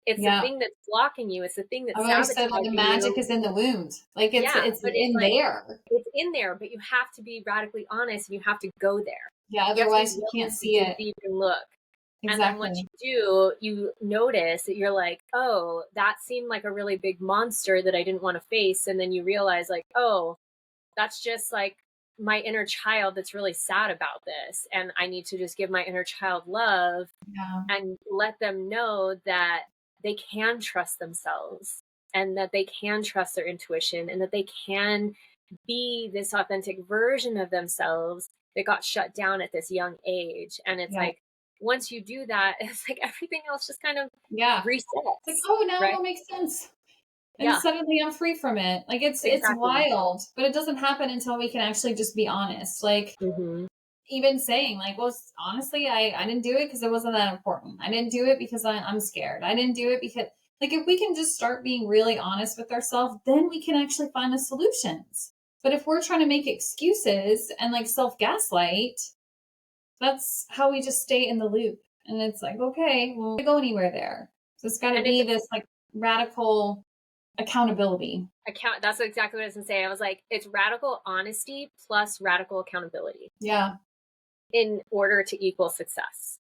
It's the Yeah. thing that's blocking you. It's the thing that's I've always said that the sabotaging magic you. is in the wound. Like, Yeah, it's but it's in like there. it's in there, but you have to be radically honest, and you have to go there. Yeah. You have to be Otherwise you can't willing to see dig it. deep and look. And then once Exactly. you do, you notice that you're like, oh, that seemed like a really big monster that I didn't want to face. And then you realize, like, oh, that's just like my inner child that's really sad about this. And I need to just give my inner child love Yeah. and let them know that they can trust themselves, and that they can trust their intuition, and that they can be this authentic version of themselves that got shut down at this young age. And it's Yeah. like, once you do that, it's like everything else just kind of Yeah. It's like, resets, oh, now it right? all makes sense. And Yeah, suddenly I'm free from it. Like, it's exactly. wild, but it doesn't happen until we can actually just be honest. Like, hmm even saying like, well, honestly, I didn't do it because it wasn't that important. I didn't do it because I'm scared. I didn't do it because, like, if we can just start being really honest with ourselves, then we can actually find the solutions. But if we're trying to make excuses and like self gaslight, that's how we just stay in the loop. And it's like, okay, well, we don't go anywhere there. So it's got to And it's be this like radical accountability. account. That's exactly what I was gonna say. I was like, it's radical honesty plus radical accountability Yeah. in order to equal success.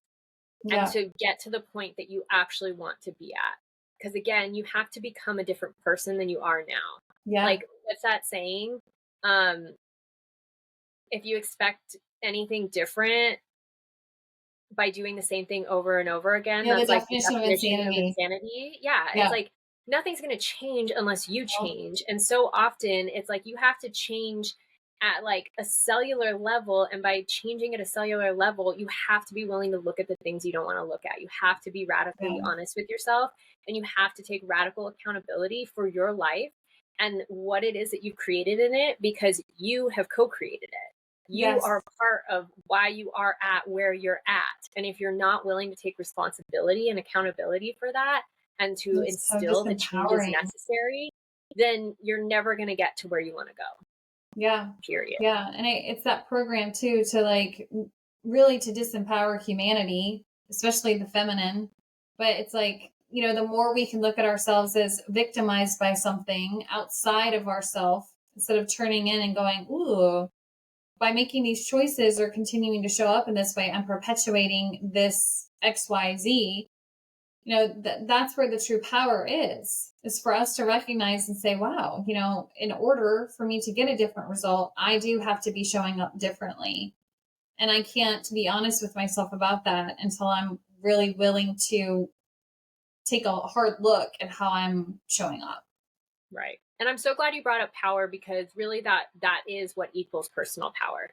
and Yeah. to get to the point that you actually want to be at. Because again, you have to become a different person than you are now. Yeah. Like, what's that saying? Um, if you expect anything different by doing the same thing over and over again, Yeah. The that's like the definition of definition of insanity. insanity. Yeah, it's Yeah. like nothing's going to change unless you No. change. And so often it's like you have to change at like a cellular level, and by changing at a cellular level, you have to be willing to look at the things you don't want to look at. You have to be radically Yeah. honest with yourself, and you have to take radical accountability for your life and what it is that you've created in it, because you have co-created it. You Yes. are part of why you are at where you're at. And if you're not willing to take responsibility and accountability for that, and to It's so instill the changes disempowering. necessary, then you're never going to get to where you want to go, Yeah. period. Yeah. And it's that program too, to like really to disempower humanity, especially the feminine. But it's like, the more we can look at ourselves as victimized by something outside of ourselves, instead of turning in and going, ooh, by making these choices or continuing to show up in this way, I'm perpetuating this XYZ. That's where the true power is for us to recognize and say, wow, in order for me to get a different result, I do have to be showing up differently. And I can't be honest with myself about that until I'm really willing to take a hard look at how I'm showing up. Right. And I'm so glad you brought up power, because really that is what equals personal power,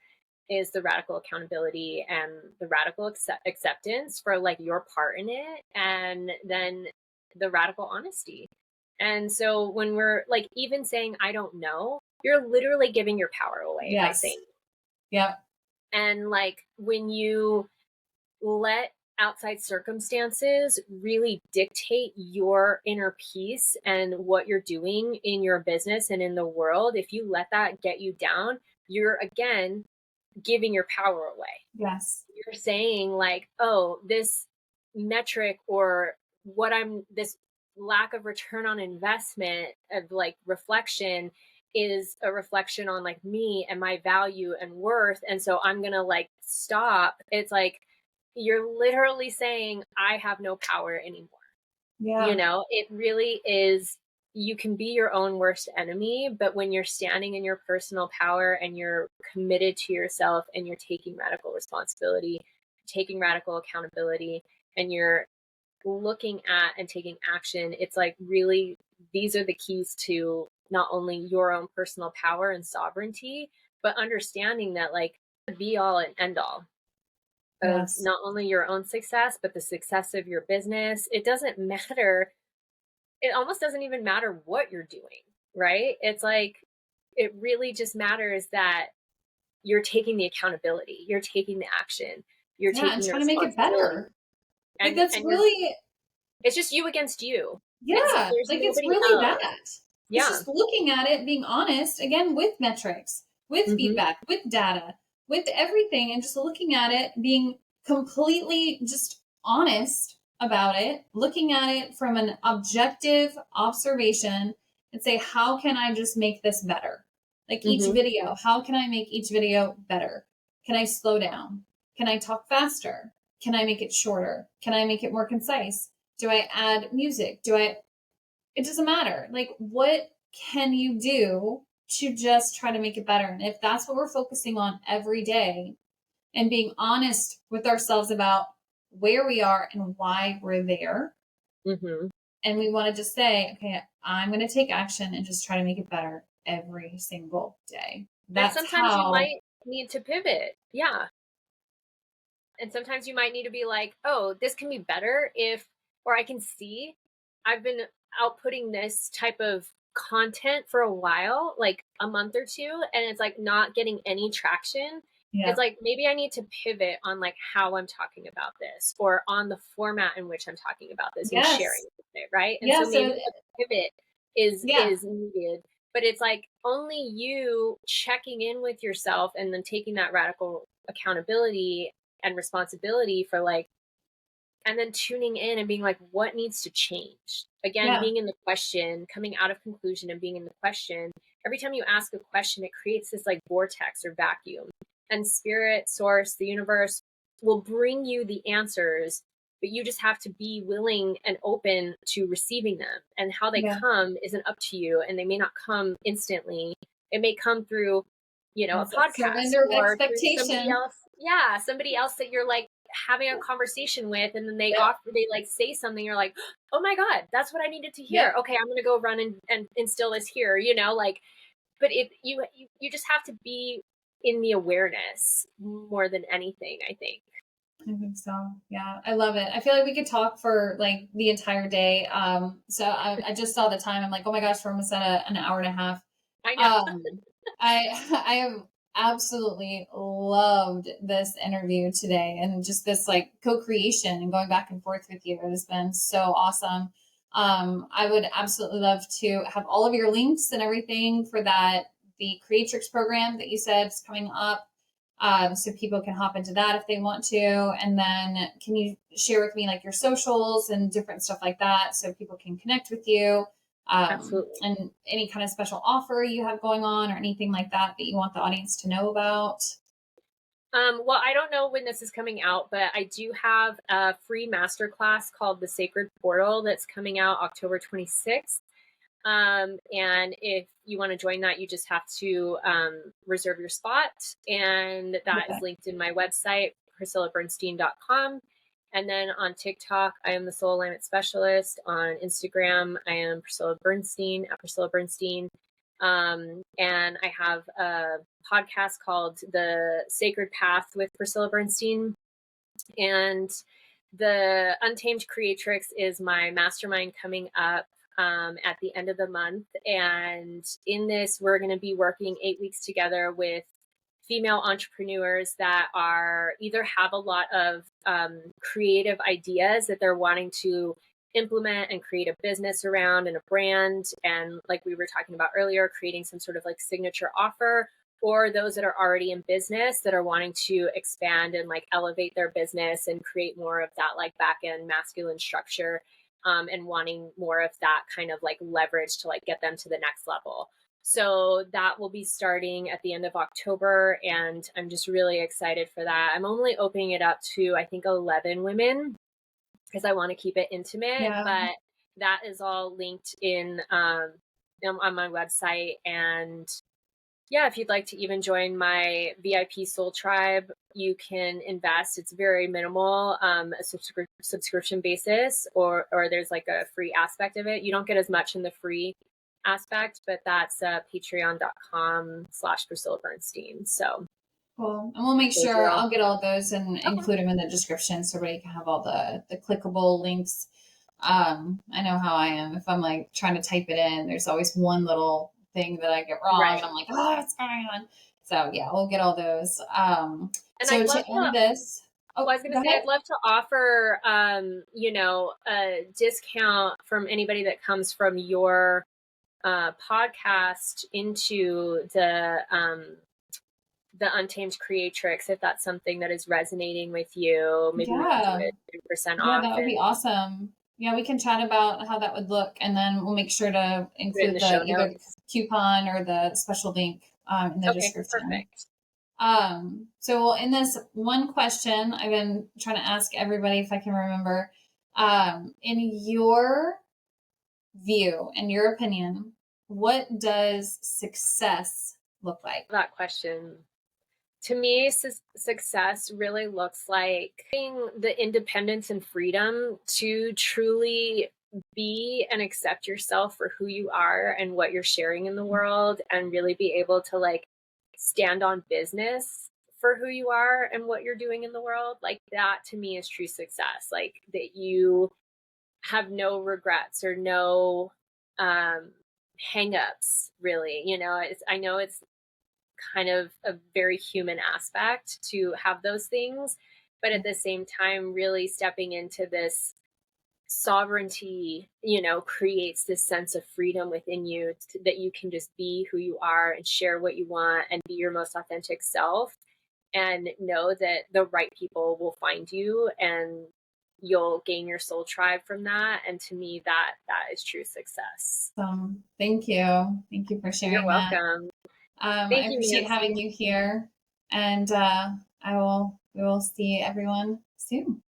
is the radical accountability and the radical acceptance for like your part in it, and then the radical honesty. And so when we're like even saying I don't know, you're literally giving your power away by Yes. saying. Yep. And like when you let outside circumstances really dictate your inner peace and what you're doing in your business and in the world, if you let that get you down, you're again giving your power away. Yes. You're saying like, oh, this metric, or this lack of return on investment of like reflection is a reflection on like me and my value and worth. And so I'm going to like stop. It's like, you're literally saying, I have no power anymore. Yeah. It really is. You can be your own worst enemy, but when you're standing in your personal power and you're committed to yourself and you're taking radical responsibility, taking radical accountability, and you're looking at and taking action, it's like really these are the keys to not only your own personal power and sovereignty, but understanding that like the be all and end all of Yes. not only your own success, but the success of your business. It doesn't matter. It almost doesn't even matter what you're doing, right? It's like, it really just matters that you're taking the accountability, you're taking the action, you're Yeah. And taking the trying to make it responsibility. better. Like that's You're, really, it's just you against you. yeah, There's like it's nobody really else. that. It's Yeah. just looking at it, being honest, again, with metrics, with feedback, with data, with everything, and just looking at it, being completely just honest about it, looking at it from an objective observation and say, how can I just make this better? Like each video, how can I make each video better? Can I slow down? Can I talk faster? Can I make it shorter? Can I make it more concise? Do I add music? It doesn't matter. Like, what can you do to just try to make it better? And if that's what we're focusing on every day and being honest with ourselves about where we are and why we're there, and we want to just say, okay, I'm going to take action and just try to make it better every single day. And That's sometimes you how. might need to pivot. Yeah. And sometimes you might need to be like, oh, this can be better or I can see I've been outputting this type of content for a while, like a month or two, and it's like not getting any traction. Yeah. It's like, maybe I need to pivot on like how I'm talking about this, or on the format in which I'm talking about this and sharing it. Right. And Yeah. so maybe a pivot is Yeah. needed, but it's like only you checking in with yourself and then taking that radical accountability and responsibility for like, and then tuning in and being like, what needs to change? Again, Yeah. being in the question, coming out of conclusion and being in the question. Every time you ask a question, it creates this like vortex or vacuum, and spirit, source, the universe will bring you the answers but you just have to be willing and open to receiving them. And how they come isn't up to you, and they may not come instantly. It may come through, a podcast surrender of or through expectation. somebody else that you're like having a conversation with, and then they like say something, you're like, oh my God, that's what I needed to hear. Okay, I'm gonna go run and instill this here, but you just have to be in the awareness more than anything, I think. I think so. Yeah, I love it. I feel like we could talk for like the entire day. So I just saw the time. I'm like, oh my gosh, we're almost at an hour and a half. I know. I have absolutely loved this interview today, and just this like co-creation and going back and forth with you. It has been so awesome. I would absolutely love to have all of your links and everything for the Creatrix program that you said is coming up. So people can hop into that if they want to. And then can you share with me like your socials and different stuff like that so people can connect with you? Absolutely. And any kind of special offer you have going on or anything like that you want the audience to know about? Well, I don't know when this is coming out, but I do have a free masterclass called The Sacred Portal that's coming out October 26th. And if you want to join that, you just have to reserve your spot. And that is linked in my website, PriscillaBernstein.com. And then on TikTok, I am the Soul Alignment Specialist. On Instagram, I am Priscilla Bernstein at Priscilla Bernstein. And I have a podcast called The Sacred Path with Priscilla Bernstein. And the Untamed Creatrix is my mastermind coming up at the end of the month. And in this, we're going to be working 8 weeks together with female entrepreneurs that are either have a lot of creative ideas that they're wanting to implement and create a business around and a brand. And like we were talking about earlier, creating some sort of like signature offer, or those that are already in business that are wanting to expand and like elevate their business and create more of that like back end masculine structure, and wanting more of that kind of like leverage to like get them to the next level. So that will be starting at the end of October, and I'm just really excited for that. I'm only opening it up to, I think, 11 women because I want to keep it intimate, but that is all linked in on my website. And yeah, if you'd like to even join my VIP Soul Tribe, you can invest. It's very minimal, a subscription basis, or there's like a free aspect of it. You don't get as much in the free aspect, but that's patreon.com/Priscilla Bernstein. So cool. And we'll make sure I'll get all of those and include them in the description so everybody can have all the clickable links. I know how I am. If I'm like trying to type it in, there's always one little thing that I get wrong, and I'm like, oh, what's going on? So yeah, we'll get all those. And so I'd love to end this, I was going to say, I'd love to offer, a discount from anybody that comes from your podcast into the Untamed Creatrix, if that's something that is resonating with you. Maybe we can do it 3% off. That would be awesome. Yeah, we can chat about how that would look, and then we'll make sure to include the either coupon or the special link in the description. Perfect. So we'll end this one question I've been trying to ask everybody if I can remember. In your view, in your opinion, what does success look like? That question. To me, success really looks like having the independence and freedom to truly be and accept yourself for who you are and what you're sharing in the world, and really be able to like stand on business for who you are and what you're doing in the world. Like that to me is true success. Like that you have no regrets or no hangups, really. I know it's kind of a very human aspect to have those things, but at the same time, really stepping into this sovereignty, creates this sense of freedom within you that you can just be who you are and share what you want and be your most authentic self, and know that the right people will find you and you'll gain your soul tribe from that. And to me, that is true success. Thank you. Thank you for sharing. You're welcome. I appreciate having you here, and we will see everyone soon.